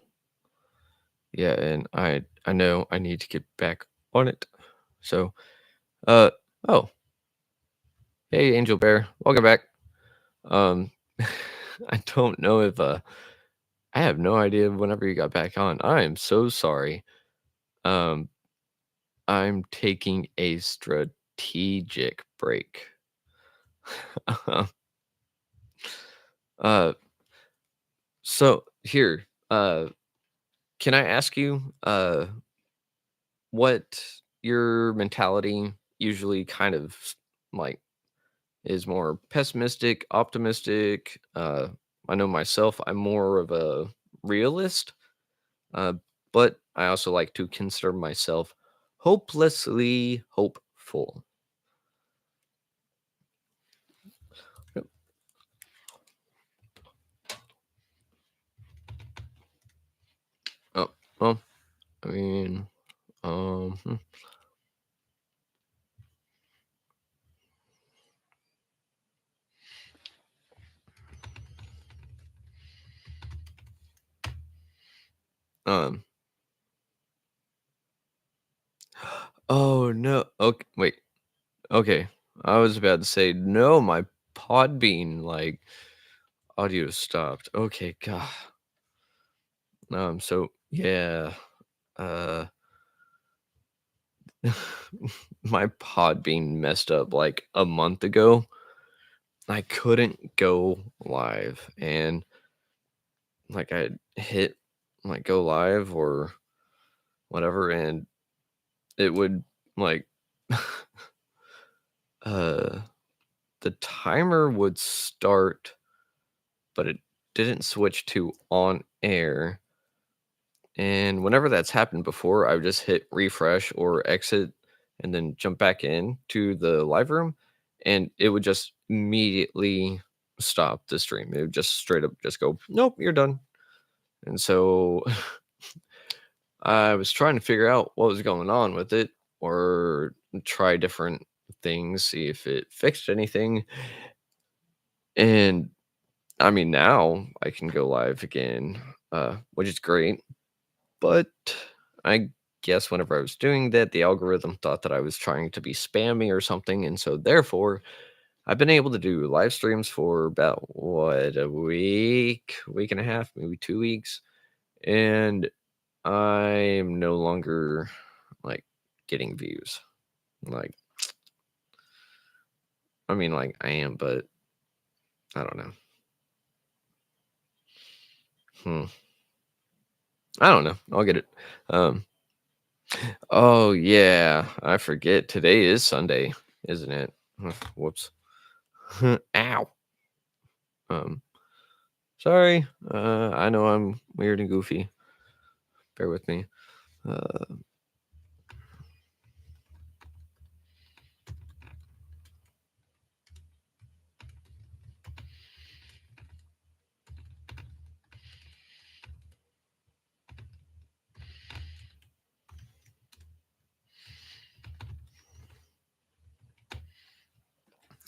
Yeah, and I know I need to get back on it. So, uh, oh, hey, Angel Bear, welcome back. Um, I don't know if I have no idea whenever you got back on. I am so sorry. Um, I'm taking a strategic break. uh, so here, can I ask you, what your mentality usually kind of like is more pessimistic, optimistic? I know myself, I'm more of a realist, uh, but I also like to consider myself hopelessly hopeful. Yep. Oh, well, I mean, hmm. um, oh no, okay, wait, okay, I was about to say no, my Podbean audio stopped. Okay, God. So yeah, uh, my Podbean messed up like a month ago. I couldn't go live, and like I hit like go live or whatever, and it would like uh the timer would start, but it didn't switch to on air. And whenever that's happened before, I would just hit refresh or exit and then jump back in to the live room, and it would just immediately stop the stream. It would just straight up just go, nope, you're done. And so I was trying to figure out what was going on with it or try different things, see if it fixed anything. And I mean, now I can go live again, which is great. But I guess whenever I was doing that, the algorithm thought that I was trying to be spammy or something. And so, therefore, I've been able to do live streams for about what, a week and a half, maybe 2 weeks. And I'm no longer like getting views. Like, I mean, like I am, but I don't know. I don't know. I'll get it. Um, oh yeah, I forget. Today is Sunday, isn't it? Whoops. Ow. Um, Sorry. I know I'm weird and goofy. Bear with me. Uh,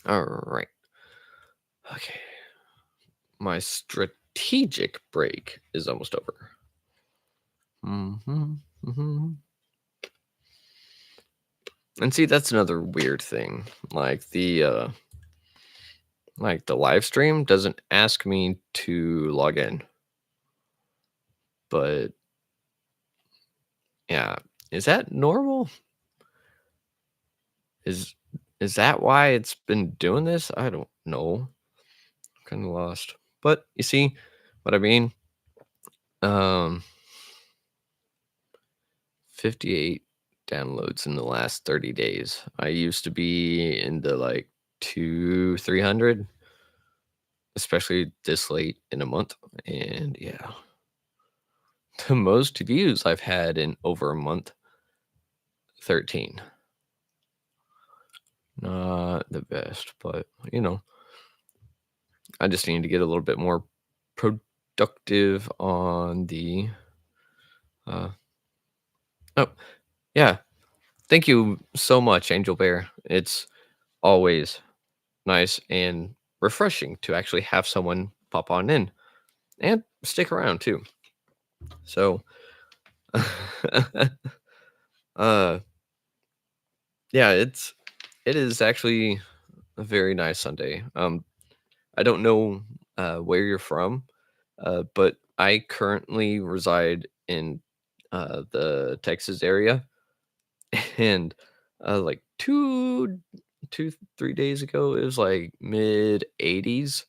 all right. Okay. My strategic break is almost over. Hmm. And see, that's another weird thing. Like the live stream doesn't ask me to log in, but yeah, is that normal? Is is that why it's been doing this? I don't know. Kind of lost. But you see what I mean? Um 58 downloads in the last 30 days. I used to be in the like 300, especially this late in a month. And yeah, the most views I've had in over a month, 13. Not the best, but I just need to get a little bit more productive on the uh oh, yeah. Thank you so much, Angel Bear. It's always nice and refreshing to actually have someone pop on in and stick around too. So, uh, yeah, it is actually a very nice Sunday. I don't know where you're from, but I currently reside in the Texas area, and like 3 days ago, it was like mid 80s,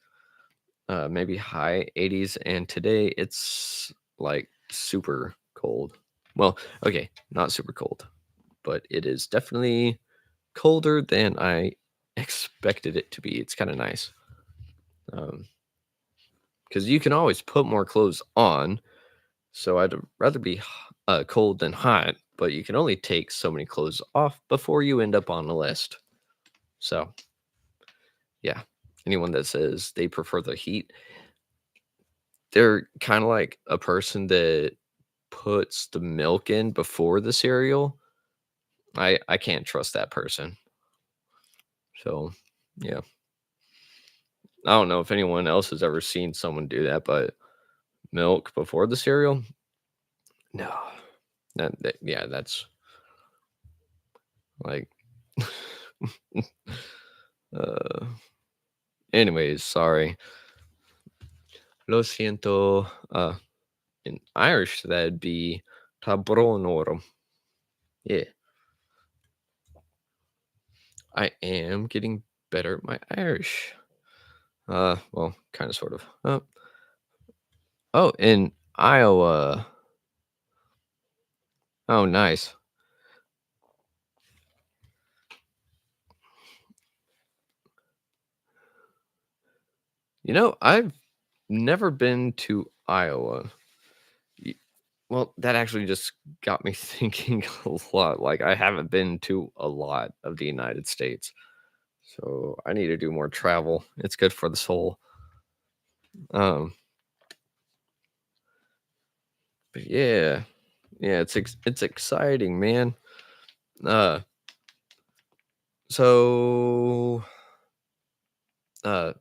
maybe high 80s, and today it's like super cold. Well, okay, not super cold, but it is definitely colder than I expected it to be. It's kind of nice. Because you can always put more clothes on. So I'd rather be cold than hot, but you can only take so many clothes off before you end up on the list. So, yeah, anyone that says they prefer the heat, they're kind of like a person that puts the milk in before the cereal. I can't trust that person. So, yeah, I don't know if anyone else has ever seen someone do that, but milk before the cereal, no, yeah, that's like, uh, anyways, sorry. Lo siento. In Irish, that'd be tabronorum. Yeah, I am getting better at my Irish. Well, kind of, sort of. Oh, in Iowa. Oh, nice. I've never been to Iowa. Y- Well, that actually just got me thinking a lot. Like, I haven't been to a lot of the United States. So I need to do more travel. It's good for the soul. Um, but yeah, yeah, it's exciting, man. Uh, so uh,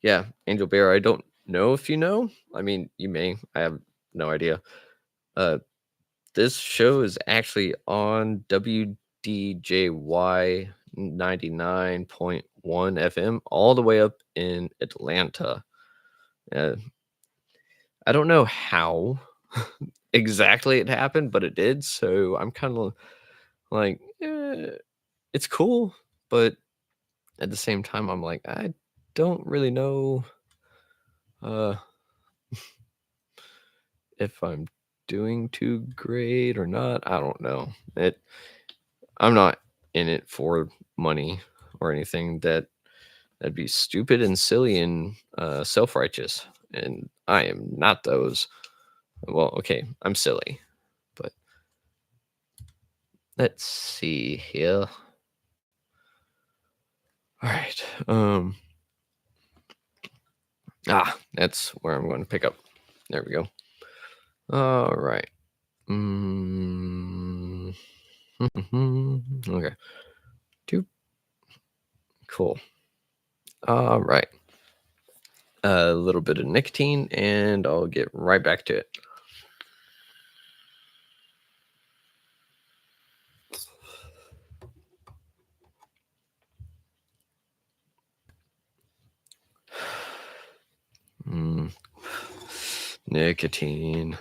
yeah, Angel Bear. I don't know if you know. I mean, you may. I have no idea. Uh, this show is actually on WDJY 99.1 FM, all the way up in Atlanta. Uh, I don't know how exactly it happened, but it did. So I'm kind of like, it's cool, but at the same time, I'm like, I don't really know uh, if I'm doing too great or not. I don't know. I'm not in it for money or anything. That'd be stupid and silly and self righteous. And I am not those. Well, okay, I'm silly, but let's see here. All right. That's where I'm going to pick up. There we go. All right. Mm, okay. Two. Cool. All right. A little bit of nicotine, and I'll get right back to it. Mm, nicotine.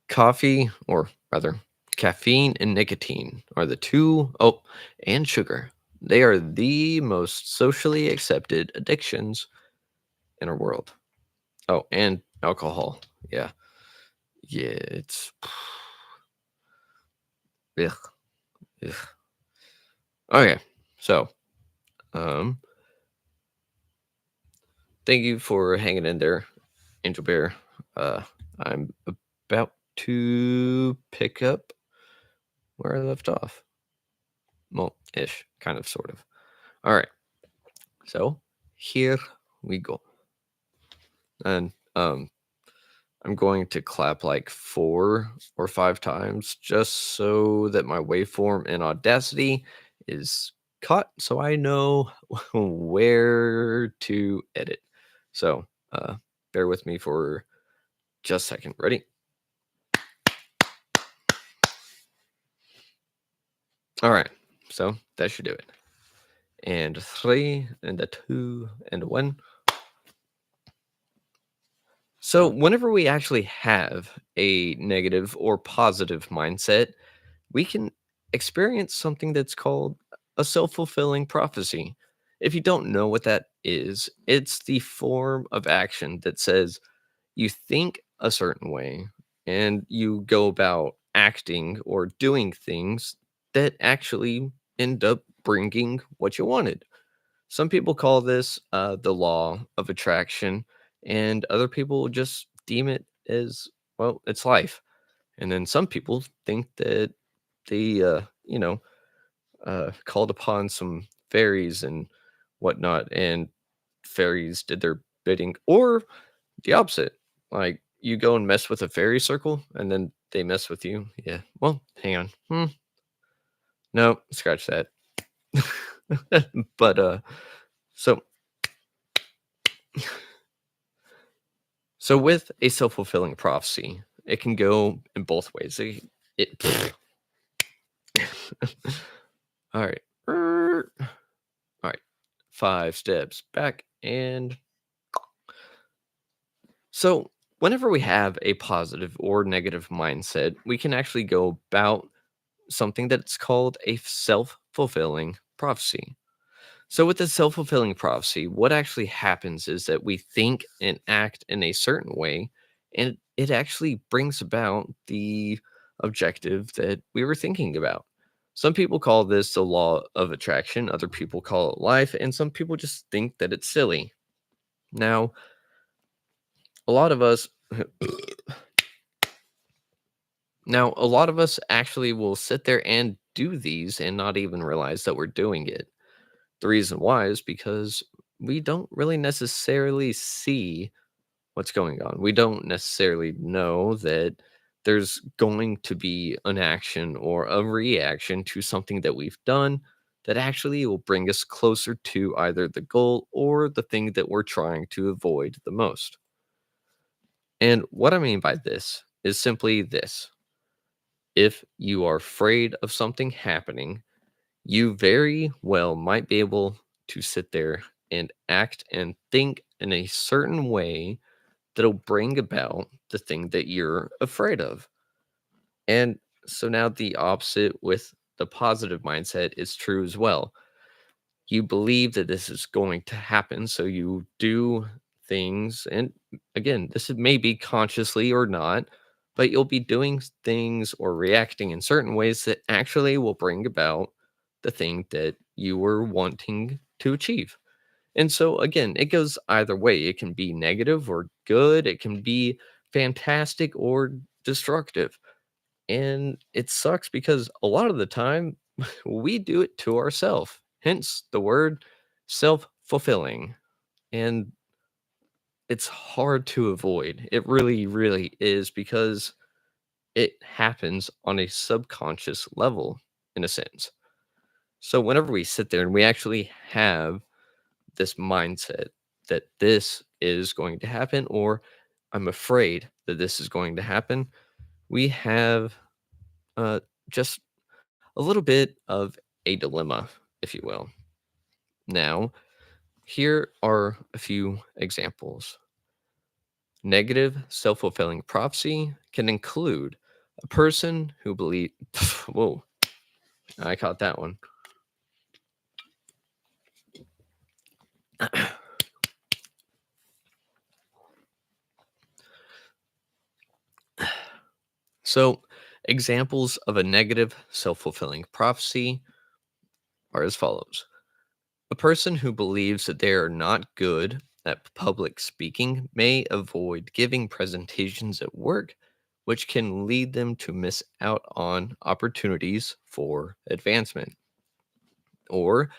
Coffee, or rather, caffeine and nicotine are the two, oh, and sugar. They are the most socially accepted addictions in our world. Oh, and alcohol. Yeah. Yeah, it's. Ugh, ugh. Okay, so, um, thank you for hanging in there, Angel Bear. Uh, I'm about to pick up where I left off. Well, ish, kind of, sort of. All right, so here we go. And I'm going to clap like 4 or 5 times just so that my waveform in Audacity is caught so I know where to edit. So bear with me for just a second. Ready? All right. So that should do it. And 3, and a 2, and a 1. So whenever we actually have a negative or positive mindset, we can experience something that's called a self fulfilling prophecy. If you don't know what that is, it's the form of action that says you think a certain way and you go about acting or doing things that actually end up bringing what you wanted. Some people call this the law of attraction, and other people just deem it as, well, it's life. And then some people think that they, called upon some fairies and whatnot, and fairies did their bidding, or the opposite. Like you go and mess with a fairy circle, and then they mess with you. Yeah. Well, hang on. No, scratch that. But so so with a self fulfilling prophecy, it can go in both ways. It all right. All right. 5 steps back. And so, whenever we have a positive or negative mindset, we can actually go about something that's called a self fulfilling prophecy. So, with the self fulfilling prophecy, what actually happens is that we think and act in a certain way, and it actually brings about the objective that we were thinking about. Some people call this the law of attraction, other people call it life, and some people just think that it's silly. Now, a lot of us a lot of us actually will sit there and do these and not even realize that we're doing it. The reason why is because we don't really necessarily see what's going on. We don't necessarily know that there's going to be an action or a reaction to something that we've done that actually will bring us closer to either the goal or the thing that we're trying to avoid the most. And what I mean by this is simply this: if you are afraid of something happening, you very well might be able to sit there and act and think in a certain way that'll bring about the thing that you're afraid of. And so now the opposite with the positive mindset is true as well. You believe that this is going to happen, so you do things, and again, this may be consciously or not, but you'll be doing things or reacting in certain ways that actually will bring about the thing that you were wanting to achieve. And so, again, it goes either way. It can be negative or good, it can be fantastic or destructive. And it sucks because a lot of the time we do it to ourselves, hence the word self fulfilling. And it's hard to avoid. It really, really is because it happens on a subconscious level, in a sense. So, whenever we sit there and we actually have this mindset that this is going to happen, or I'm afraid that this is going to happen, we have uh, just a little bit of a dilemma, if you will. Now, here are a few examples. Negative self fulfilling prophecy can include a person who believes. Whoa, I caught that one. So, examples of a negative self fulfilling prophecy are as follows. A person who believes that they are not good at public speaking may avoid giving presentations at work, which can lead them to miss out on opportunities for advancement. Or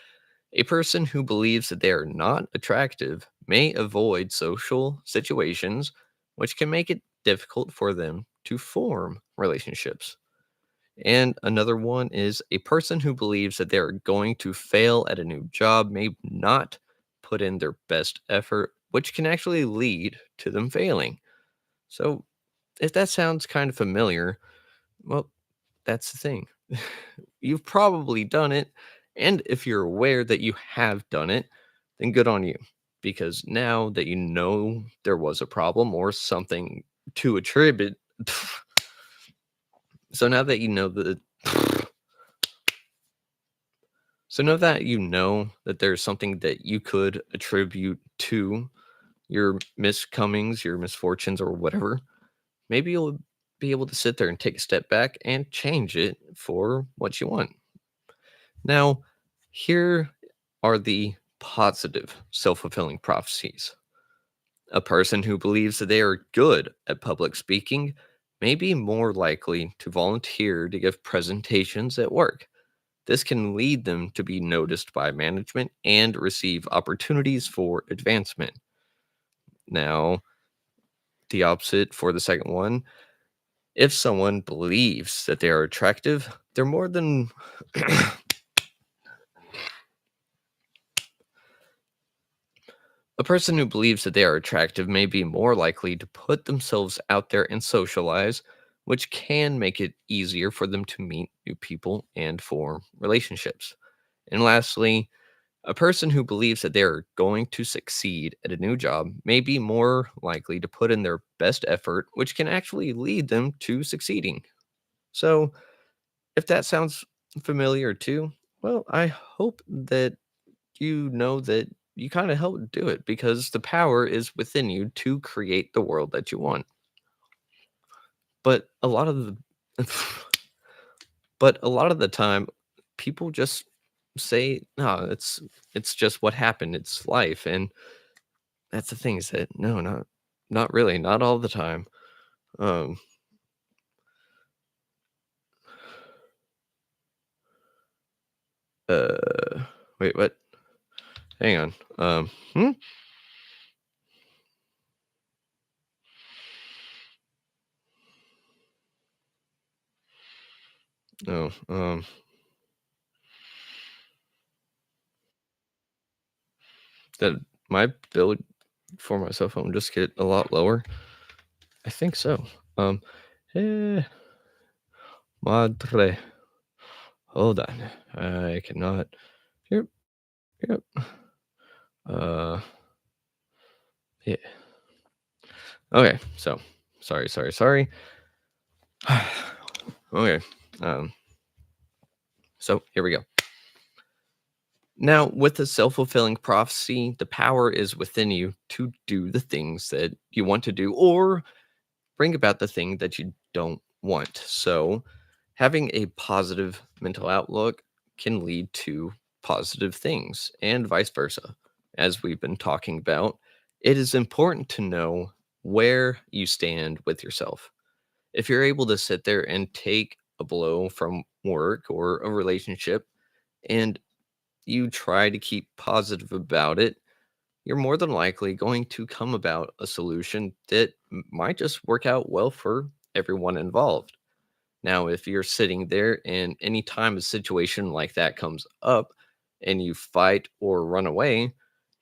a person who believes that they are not attractive may avoid social situations, which can make it difficult for them to form relationships. And another one is a person who believes that they are going to fail at a new job may not put in their best effort, which can actually lead to them failing. So, if that sounds kind of familiar, well, that's the thing. You've probably done it. And if you're aware that you have done it, then good on you. Because now that you know there was a problem or something to attribute, so now that you know that So know that you know that there's something that you could attribute to your miscomings, your misfortunes, or whatever. Maybe you'll be able to sit there and take a step back and change it for what you want. Now, here are the positive self fulfilling prophecies. A person who believes that they are good at public speaking may be more likely to volunteer to give presentations at work. This can lead them to be noticed by management and receive opportunities for advancement. Now, the opposite for the second one, if someone believes that they are attractive, they're more than a person who believes that they are attractive may be more likely to put themselves out there and socialize, which can make it easier for them to meet new people and form relationships. And lastly, a person who believes that they are going to succeed at a new job may be more likely to put in their best effort, which can actually lead them to succeeding. So, if that sounds familiar too, well, I hope that you know that you kind of helped do it because the power is within you to create the world that you want. But a lot of the but a lot of the time people just say, "No, it's just what happened. It's life." And that's the thing is that no, not really, not all the time. Um, uh, wait, what? Hang on. No, did my bill for my cell phone just get a lot lower? I think so. Um, eh, madre. Hold on. I cannot. Yep, yep. Uh, yeah. Okay, so sorry. Okay. Um, so here we go. Now, with the self fulfilling prophecy, the power is within you to do the things that you want to do or bring about the thing that you don't want. So, having a positive mental outlook can lead to positive things and vice versa. as we've been talking about, it is important to know where you stand with yourself. If you're able to sit there and take a blow from work or a relationship and you try to keep positive about it, you're more than likely going to come about a solution that might just work out well for everyone involved. Now, if you're sitting there and anytime a situation like that comes up and you fight or run away,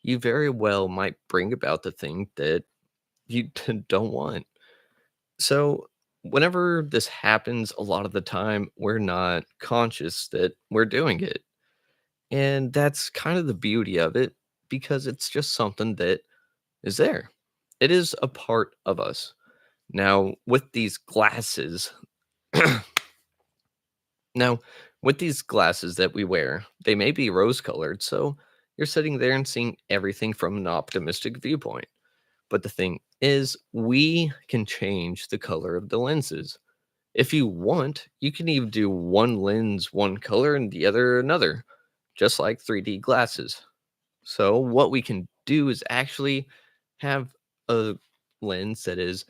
you very well might bring about the thing that you don't want. So, whenever this happens, a lot of the time, we're not conscious that we're doing it. And that's kind of the beauty of it because it's just something that is there. It is a part of us. Now, with these glasses, now, with these glasses that we wear, they may be rose colored. So, you're sitting there and seeing everything from an optimistic viewpoint. But the thing is, we can change the color of the lenses. If you want, you can even do one lens one color and the other another, just like 3D glasses. So, what we can do is actually have a lens that is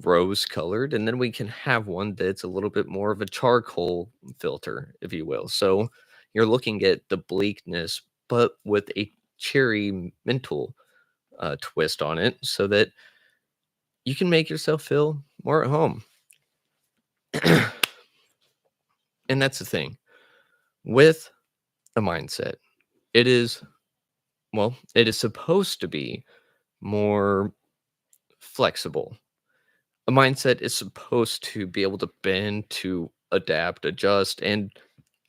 rose colored, and then we can have one that's a little bit more of a charcoal filter, if you will. So, you're looking at the bleakness, but with a cherry mental twist on it so that you can make yourself feel more at home. And that's the thing with a mindset. It is, well, it is supposed to be more flexible. A mindset is supposed to be able to bend, to adapt, adjust, and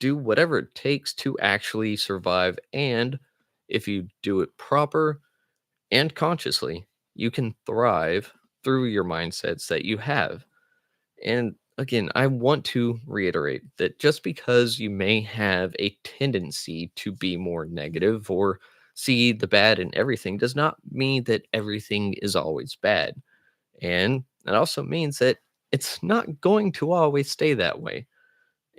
do whatever it takes to actually survive. And if you do it proper and consciously, you can thrive through your mindsets that you have. And again, I want to reiterate that just because you may have a tendency to be more negative or see the bad in everything does not mean that everything is always bad. And it also means that it's not going to always stay that way.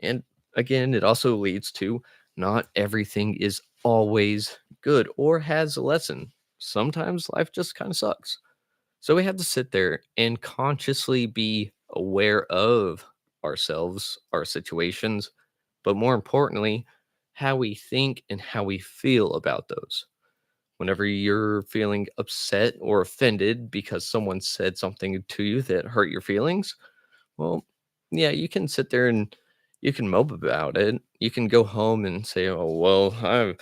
And again, it also leads to not everything is always good or has a lesson. Sometimes life just kind of sucks. So we have to sit there and consciously be aware of ourselves, our situations, but more importantly, how we think and how we feel about those. Whenever you're feeling upset or offended because someone said something to you that hurt your feelings, well, yeah, you can sit there and you can mope about it. You can go home and say, "Oh, well,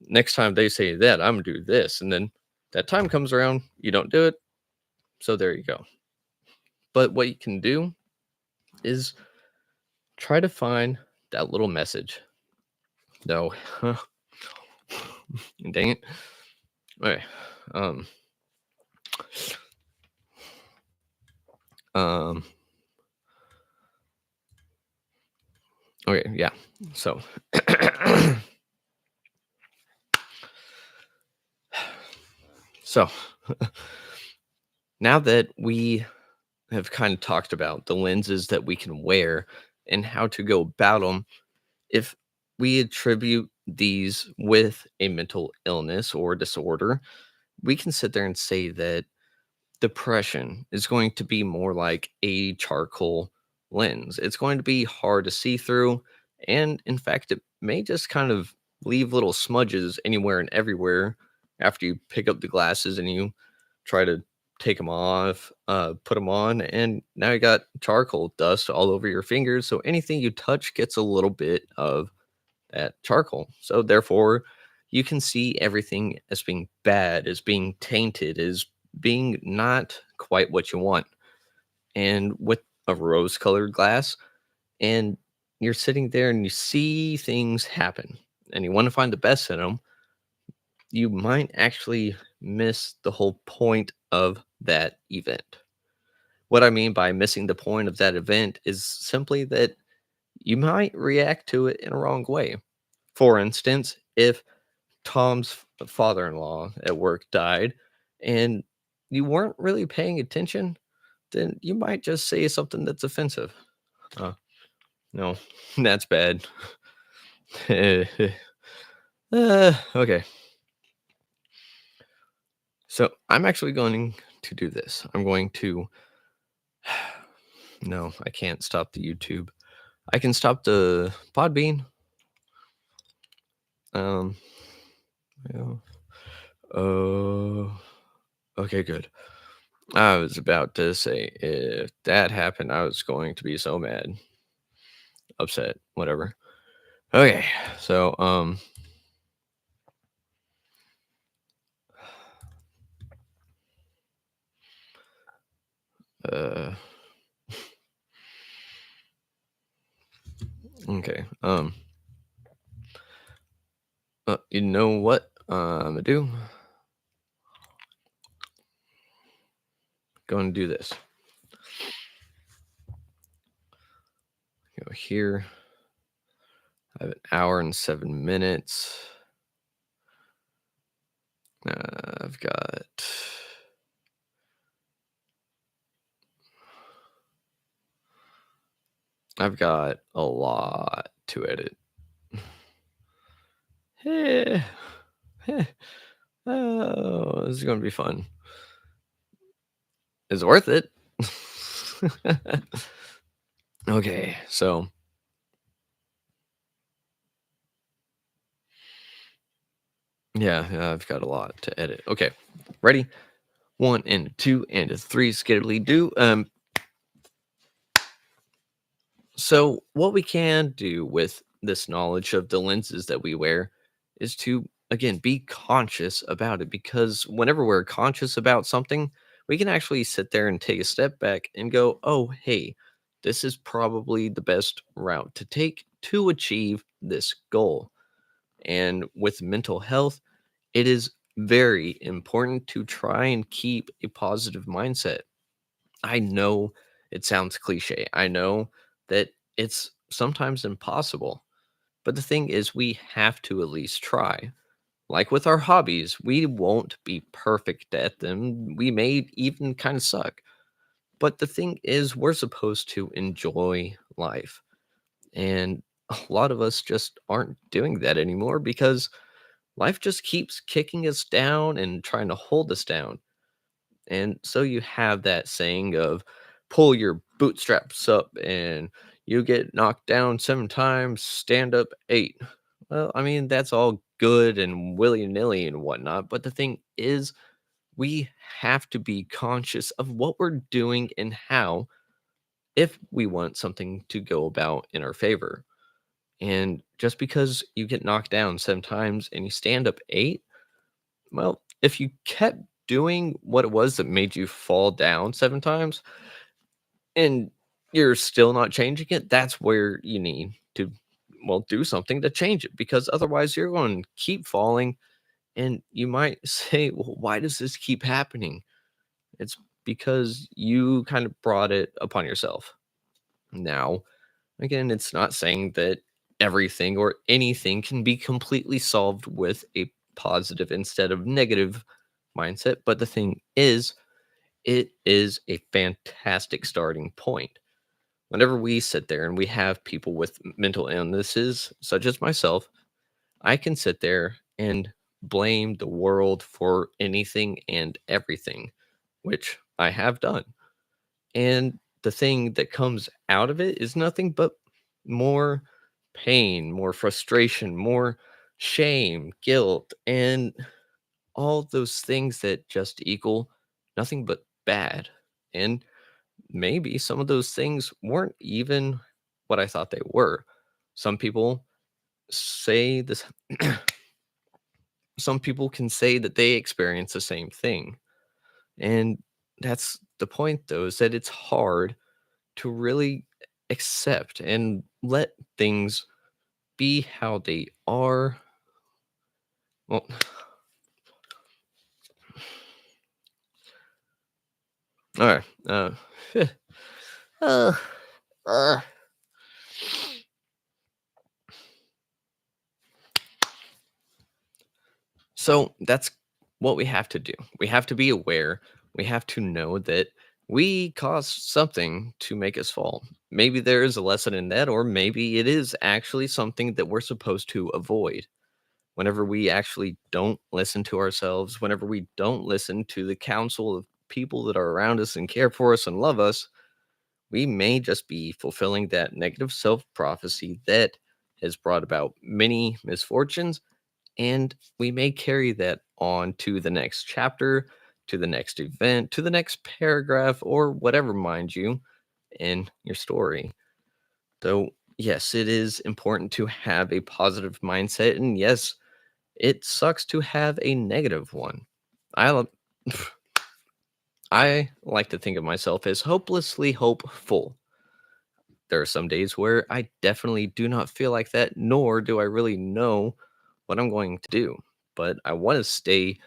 next time they say that, I'm gonna do this," and then that time comes around, you don't do it. So there you go. But what you can do is try to find that little message. No, dang it. Okay. Um. Um. Okay. Yeah. So. so now that we have kind of talked about the lenses that we can wear and how to go about them, if we attribute these with a mental illness or disorder, we can sit there and say that depression is going to be more like a charcoal lens. It's going to be hard to see through. And in fact, it may just kind of leave little smudges anywhere and everywhere after you pick up the glasses and you try to take them off, put them on, and now you got charcoal dust all over your fingers. So anything you touch gets a little bit of that charcoal. So therefore, you can see everything as being bad, as being tainted, as being not quite what you want. And with a rose colored glass, and you're sitting there and you see things happen and you want to find the best in them, you might actually miss the whole point of that event. What I mean by missing the point of that event is simply that you might react to it in a wrong way. For instance, if Tom's father-in-law at work died and you weren't really paying attention, then you might just say something that's offensive. Uh, no, that's bad. Okay. So I'm actually going to do this. I'm going to. No, I can't stop the YouTube. I can stop the Podbean. Um. Yeah. Oh. Okay. Good. I was about to say if that happened, I was going to be so mad, upset, whatever. Okay. So uh okay. You know what I'm gonna do? Going to do this. Go here. I have an hour and 7 minutes. I've got a lot to edit. Eh, eh, oh, this is gonna be fun. It's worth it. Okay, so yeah, I've got a lot to edit. Okay, ready? One and a two and a three, skiddly do. So what we can do with this knowledge of the lenses that we wear is to again be conscious about it, because whenever we're conscious about something, we can actually sit there and take a step back and go, "Oh, hey, this is probably the best route to take to achieve this goal." And with mental health, it is very important to try and keep a positive mindset. I know it sounds cliche. I know that it's sometimes impossible. But the thing is, we have to at least try. Like with our hobbies, we won't be perfect at them. We may even kind of suck. But the thing is, we're supposed to enjoy life. And a lot of us just aren't doing that anymore because life just keeps kicking us down and trying to hold us down. And so you have that saying of pull your bootstraps up and you get knocked down 7 times, stand up 8. Well, I mean, that's all good and willy nilly and whatnot. But the thing is, we have to be conscious of what we're doing and how, if we want something to go about in our favor. And just because you get knocked down 7 times and you stand up 8, well, if you kept doing what it was that made you fall down 7 times and you're still not changing it, that's where you need to, well, do something to change it, because otherwise you're going to keep falling and you might say, well, why does this keep happening? It's because you kind of brought it upon yourself. Now, again, it's not saying that everything or anything can be completely solved with a positive instead of negative mindset, but the thing is, it is a fantastic starting point. Whenever we sit there and we have people with mental illnesses, such as myself, I can sit there and blame the world for anything and everything, which I have done. And the thing that comes out of it is nothing but more pain, more frustration, more shame, guilt, and all those things that just equal nothing but bad. And maybe some of those things weren't even what I thought they were. Some people say this, some people can say that they experience the same thing. And that's the point, though, is that it's hard to really accept and let things be how they are. Well, all right. Uh, uh, so that's what we have to do. We have to be aware. We have to know that we caused something to make us fall. Maybe there is a lesson in that, or maybe it is actually something that we're supposed to avoid. whenever we actually don't listen to ourselves, whenever we don't listen to the counsel of people that are around us and care for us and love us, we may just be fulfilling that negative self prophecy that has brought about many misfortunes, and we may carry that on to the next chapter, to the next event, to the next paragraph, or whatever, mind you, in your story. So, yes, it is important to have a positive mindset. And yes, it sucks to have a negative one. I, lo- I like to think of myself as hopelessly hopeful. There are some days where I definitely do not feel like that, nor do I really know what I'm going to do. But I want to stay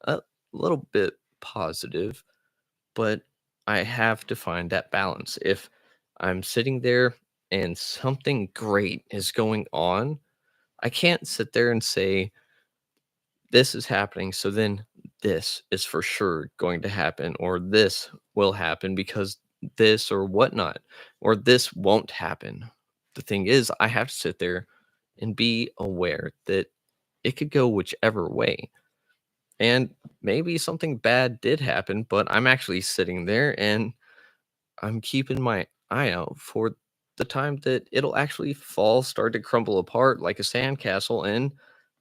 a little bit positive, but I have to find that balance. If I'm sitting there and something great is going on, I can't sit there and say, this is happening. So then this is for sure going to happen, or this will happen because this or whatnot, or this won't happen. The thing is, I have to sit there and be aware that it could go whichever way. And maybe something bad did happen, but I'm actually sitting there and I'm keeping my eye out for the time that it'll actually fall, start to crumble apart like a sandcastle, and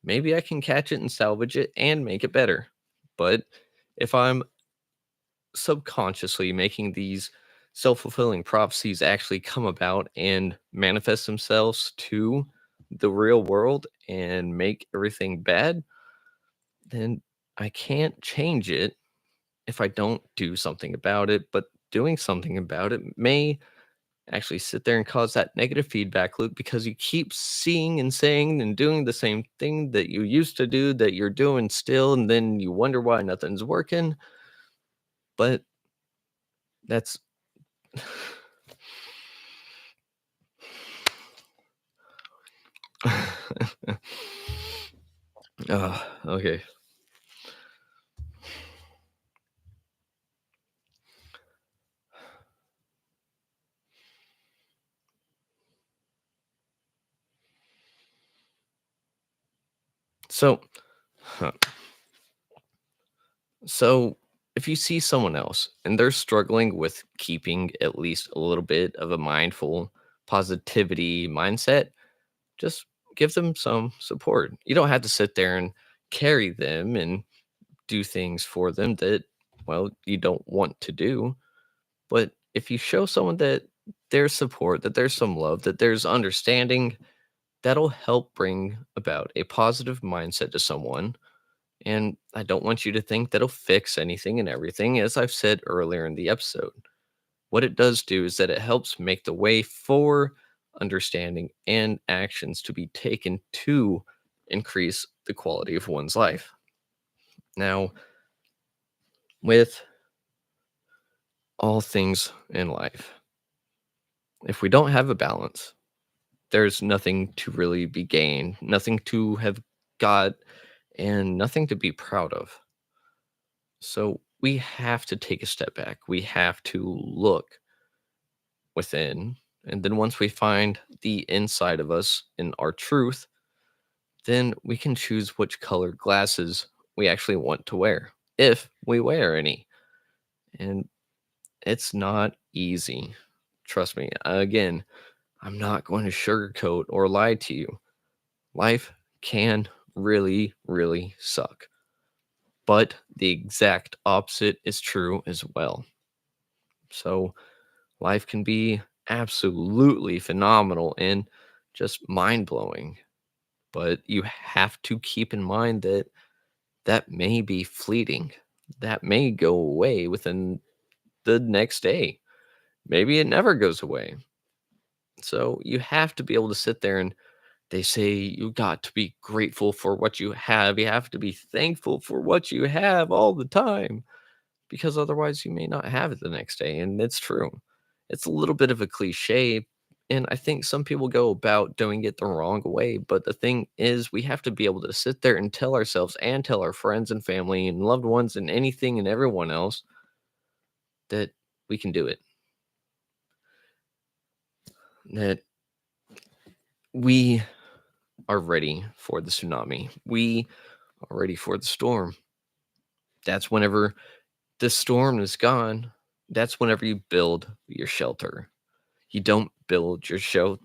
maybe I can catch it and salvage it and make it better. But if I'm subconsciously making these self fulfilling prophecies actually come about and manifest themselves to the real world and make everything bad, then I can't change it if I don't do something about it. But doing something about it may actually sit there and cause that negative feedback loop because you keep seeing and saying and doing the same thing that you used to do that you're doing still, and then you wonder why nothing's working. But that's okay. So, huh, so if you see someone else and they're struggling with keeping at least a little bit of a mindful positivity mindset, just give them some support. You don't have to sit there and carry them and do things for them that, well, you don't want to do. But if you show someone that there's support, that there's some love, that there's understanding, that'll help bring about a positive mindset to someone. And I don't want you to think that'll fix anything and everything, as I've said earlier in the episode. What it does do is that it helps make the way for understanding and actions to be taken to increase the quality of one's life. Now, with all things in life, if we don't have a balance, there's nothing to really be gained, nothing to have got, and nothing to be proud of. So we have to take a step back. We have to look within. And then once we find the inside of us in our truth, then we can choose which color glasses we actually want to wear, if we wear any. And it's not easy. Trust me. Again, I'm not going to sugarcoat or lie to you. Life can really, really suck. But the exact opposite is true as well. So life can be absolutely phenomenal and just mind blowing. But you have to keep in mind that that may be fleeting. That may go away within the next day. Maybe it never goes away. So you have to be able to sit there, and they say you got to be grateful for what you have. You have to be thankful for what you have all the time because otherwise you may not have it the next day. And it's true. It's a little bit of a cliche. And I think some people go about doing it the wrong way. But the thing is, we have to be able to sit there and tell ourselves and tell our friends and family and loved ones and anything and everyone else that we can do it. That we are ready for the tsunami. We are ready for the storm. That's whenever the storm is gone. That's whenever you build your shelter. You don't build your show.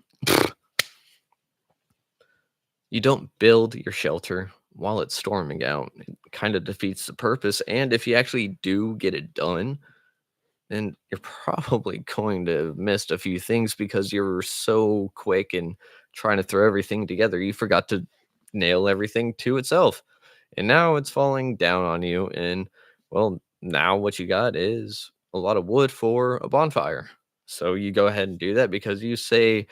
You don't build your shelter while it's storming out. It kind of defeats the purpose. And if you actually do get it done, then you're probably going to have missed a few things because you're so quick in trying to throw everything together. You forgot to nail everything to itself. And now it's falling down on you. And well, now what you got is a lot of wood for a bonfire. So you go ahead and do that because you say,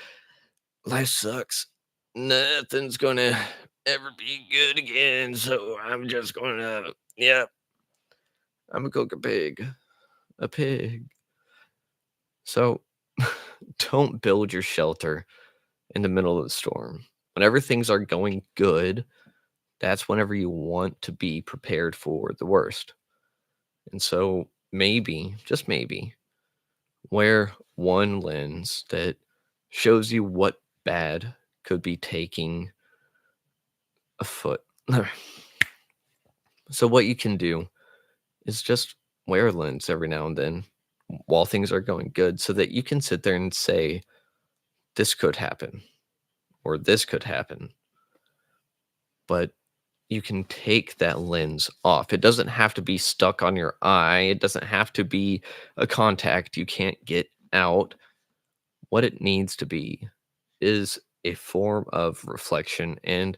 life sucks. Nothing's gonna ever be good again. So I'm just gonna, yeah, I'm gonna cook a pig. So don't build your shelter in the middle of the storm. Whenever things are going good, that's whenever you want to be prepared for the worst. And so maybe, just maybe, wear one lens that shows you what bad could be taking a foot. So what you can do is just wear a lens every now and then while things are going good so that you can sit there and say, this could happen or this could happen. But you can take that lens off. It doesn't have to be stuck on your eye. It doesn't have to be a contact you can't get out. What it needs to be is a form of reflection and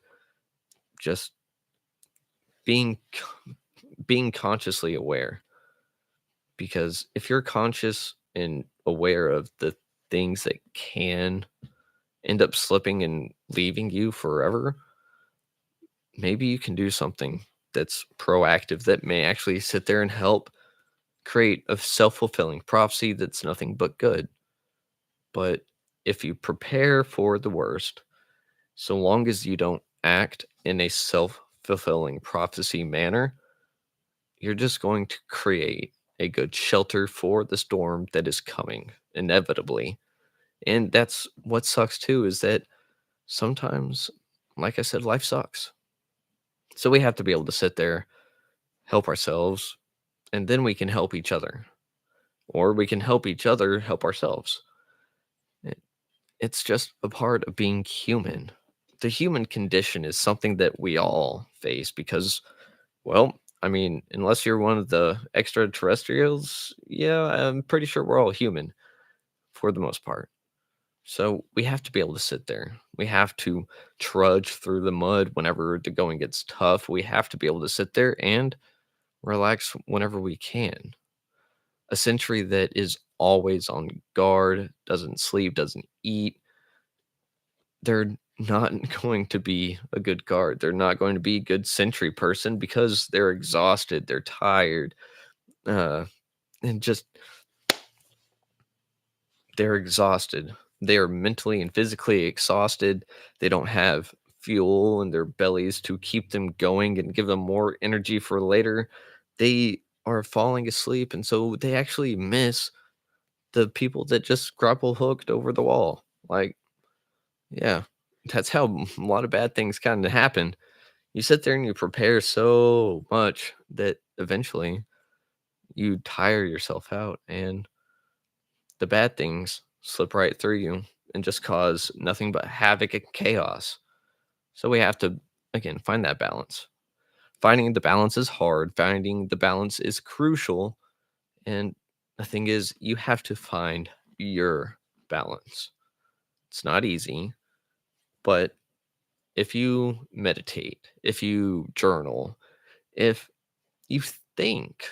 just being being consciously aware. Because if you're conscious and aware of the things that can end up slipping and leaving you forever, maybe you can do something that's proactive that may actually sit there and help create a self-fulfilling prophecy that's nothing but good. But if you prepare for the worst, so long as you don't act in a self-fulfilling prophecy manner, you're just going to create a good shelter for the storm that is coming inevitably. And that's what sucks too, is that sometimes, like I said, life sucks. So we have to be able to sit there, help ourselves, and then we can help each other. Or we can help each other help ourselves. It- It's just a part of being human. The human condition is something that we all face because, well, I mean, unless you're one of the extraterrestrials, yeah, I'm pretty sure we're all human for the most part. So we have to be able to sit there. We have to trudge through the mud whenever the going gets tough. We have to be able to sit there and relax whenever we can. A century that is always on guard, doesn't sleep, doesn't eat, they're not going to be a good guard. They're not going to be a good sentry person because they're exhausted, they're tired, uh, and just they're exhausted. They are mentally and physically exhausted. They don't have fuel in their bellies to keep them going and give them more energy for later. They are falling asleep, and so they actually miss the people that just grapple hooked over the wall. Like, yeah, that's how a lot of bad things kind of happen. You sit there and you prepare so much that eventually you tire yourself out and the bad things slip right through you and just cause nothing but havoc and chaos. So we have to, again, find that balance. Finding the balance is hard, finding the balance is crucial. And the thing is, you have to find your balance. It's not easy, but if you meditate, if you journal, if you think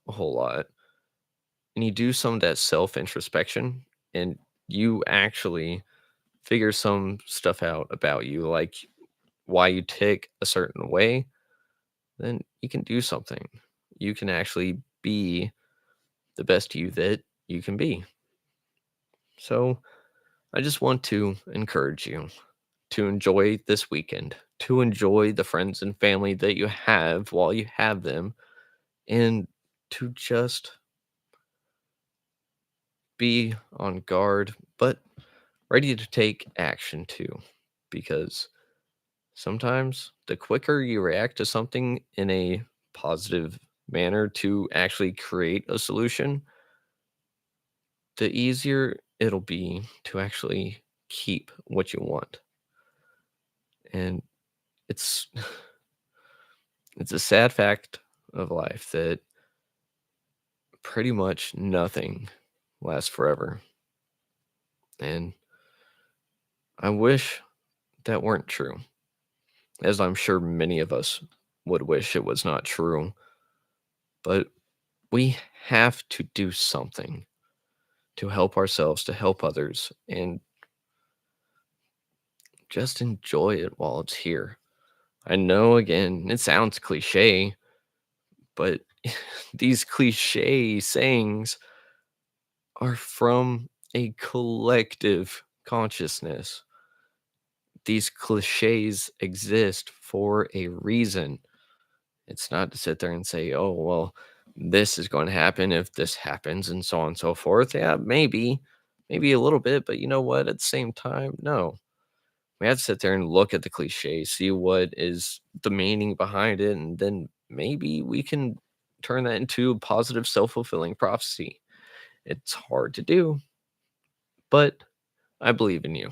a whole lot and you do some of that self introspection and you actually figure some stuff out about you, like why you tick a certain way, then you can do something. You can actually be the best you that you can be. So I just want to encourage you to enjoy this weekend, to enjoy the friends and family that you have while you have them, and to just be on guard, but ready to take action too. Because Sometimes the quicker you react to something in a positive manner to actually create a solution, the easier it'll be to actually keep what you want. And it's it's a sad fact of life that pretty much nothing lasts forever. And I wish that weren't true, as I'm sure many of us would wish it was not true. But we have to do something to help ourselves, to help others, and just enjoy it while it's here. I know, again, it sounds cliche, but these cliche sayings are from a collective consciousness. These cliches exist for a reason. It's not to sit there and say, oh, well, this is going to happen if this happens, and so on and so forth. Yeah, maybe a little bit, but you know what? At the same time, no. We have to sit there and look at the cliche, see what is the meaning behind it, and then maybe we can turn that into a positive self fulfilling prophecy. It's hard to do, but I believe in you,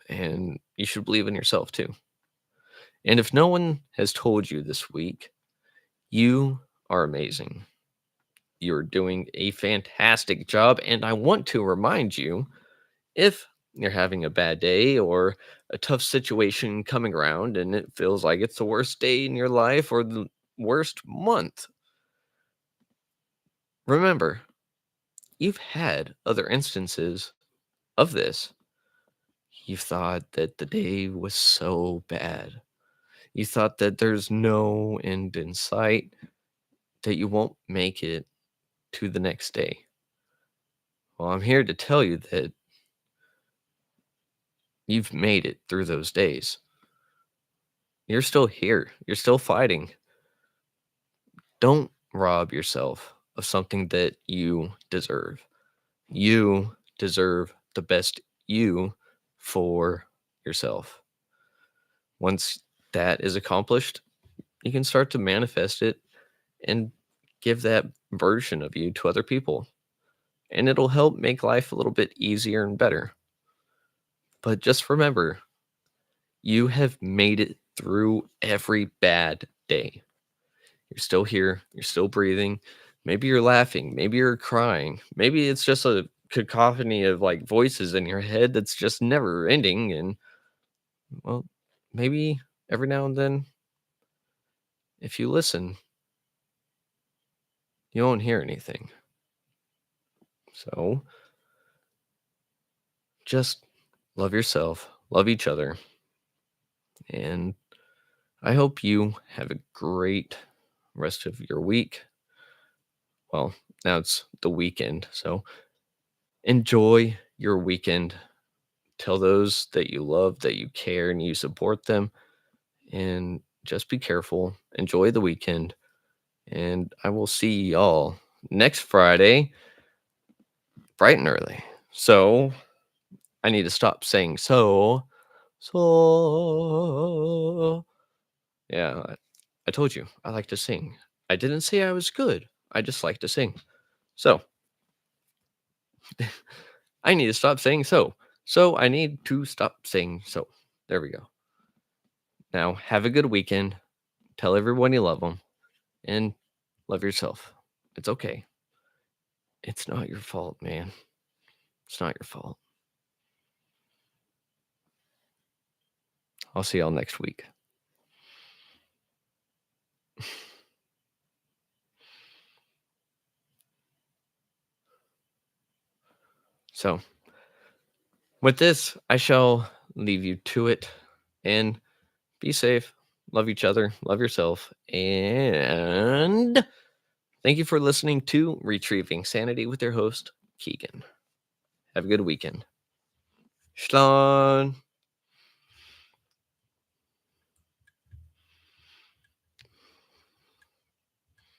and you should believe in yourself too. And if no one has told you this week, you are amazing. You're doing a fantastic job. And I want to remind you, if you're having a bad day or a tough situation coming around and it feels like it's the worst day in your life or the worst month, remember, you've had other instances of this. You thought that the day was so bad. You thought that there's no end in sight, that you won't make it to the next day. Well, I'm here to tell you that you've made it through those days. You're still here. You're still fighting. Don't rob yourself of something that you deserve. You deserve the best you for yourself. Once that is accomplished, you can start to manifest it and give that version of you to other people. And it'll help make life a little bit easier and better. But just remember, you have made it through every bad day. You're still here. You're still breathing. Maybe you're laughing. Maybe you're crying. Maybe it's just a cacophony of like voices in your head that's just never ending. And well, maybe every now and then, if you listen, you won't hear anything. So just love yourself, love each other. And I hope you have a great rest of your week. Well, now it's the weekend. So enjoy your weekend. Tell those that you love that you care and you support them. And just be careful. Enjoy the weekend. And I will see y'all next Friday, bright and early. So I need to stop saying so. So. Yeah, I told you I like to sing. I didn't say I was good. I just like to sing. So I need to stop saying so. So I need to stop saying so. There we go. Now, have a good weekend. Tell everyone you love them and love yourself. It's okay. It's not your fault, man. It's not your fault. I'll see y'all next week. So, with this, I shall leave you to it and be safe. Love each other. Love yourself. And thank you for listening to Retrieving Sanity with your host, Keegan. Have a good weekend. Shalom.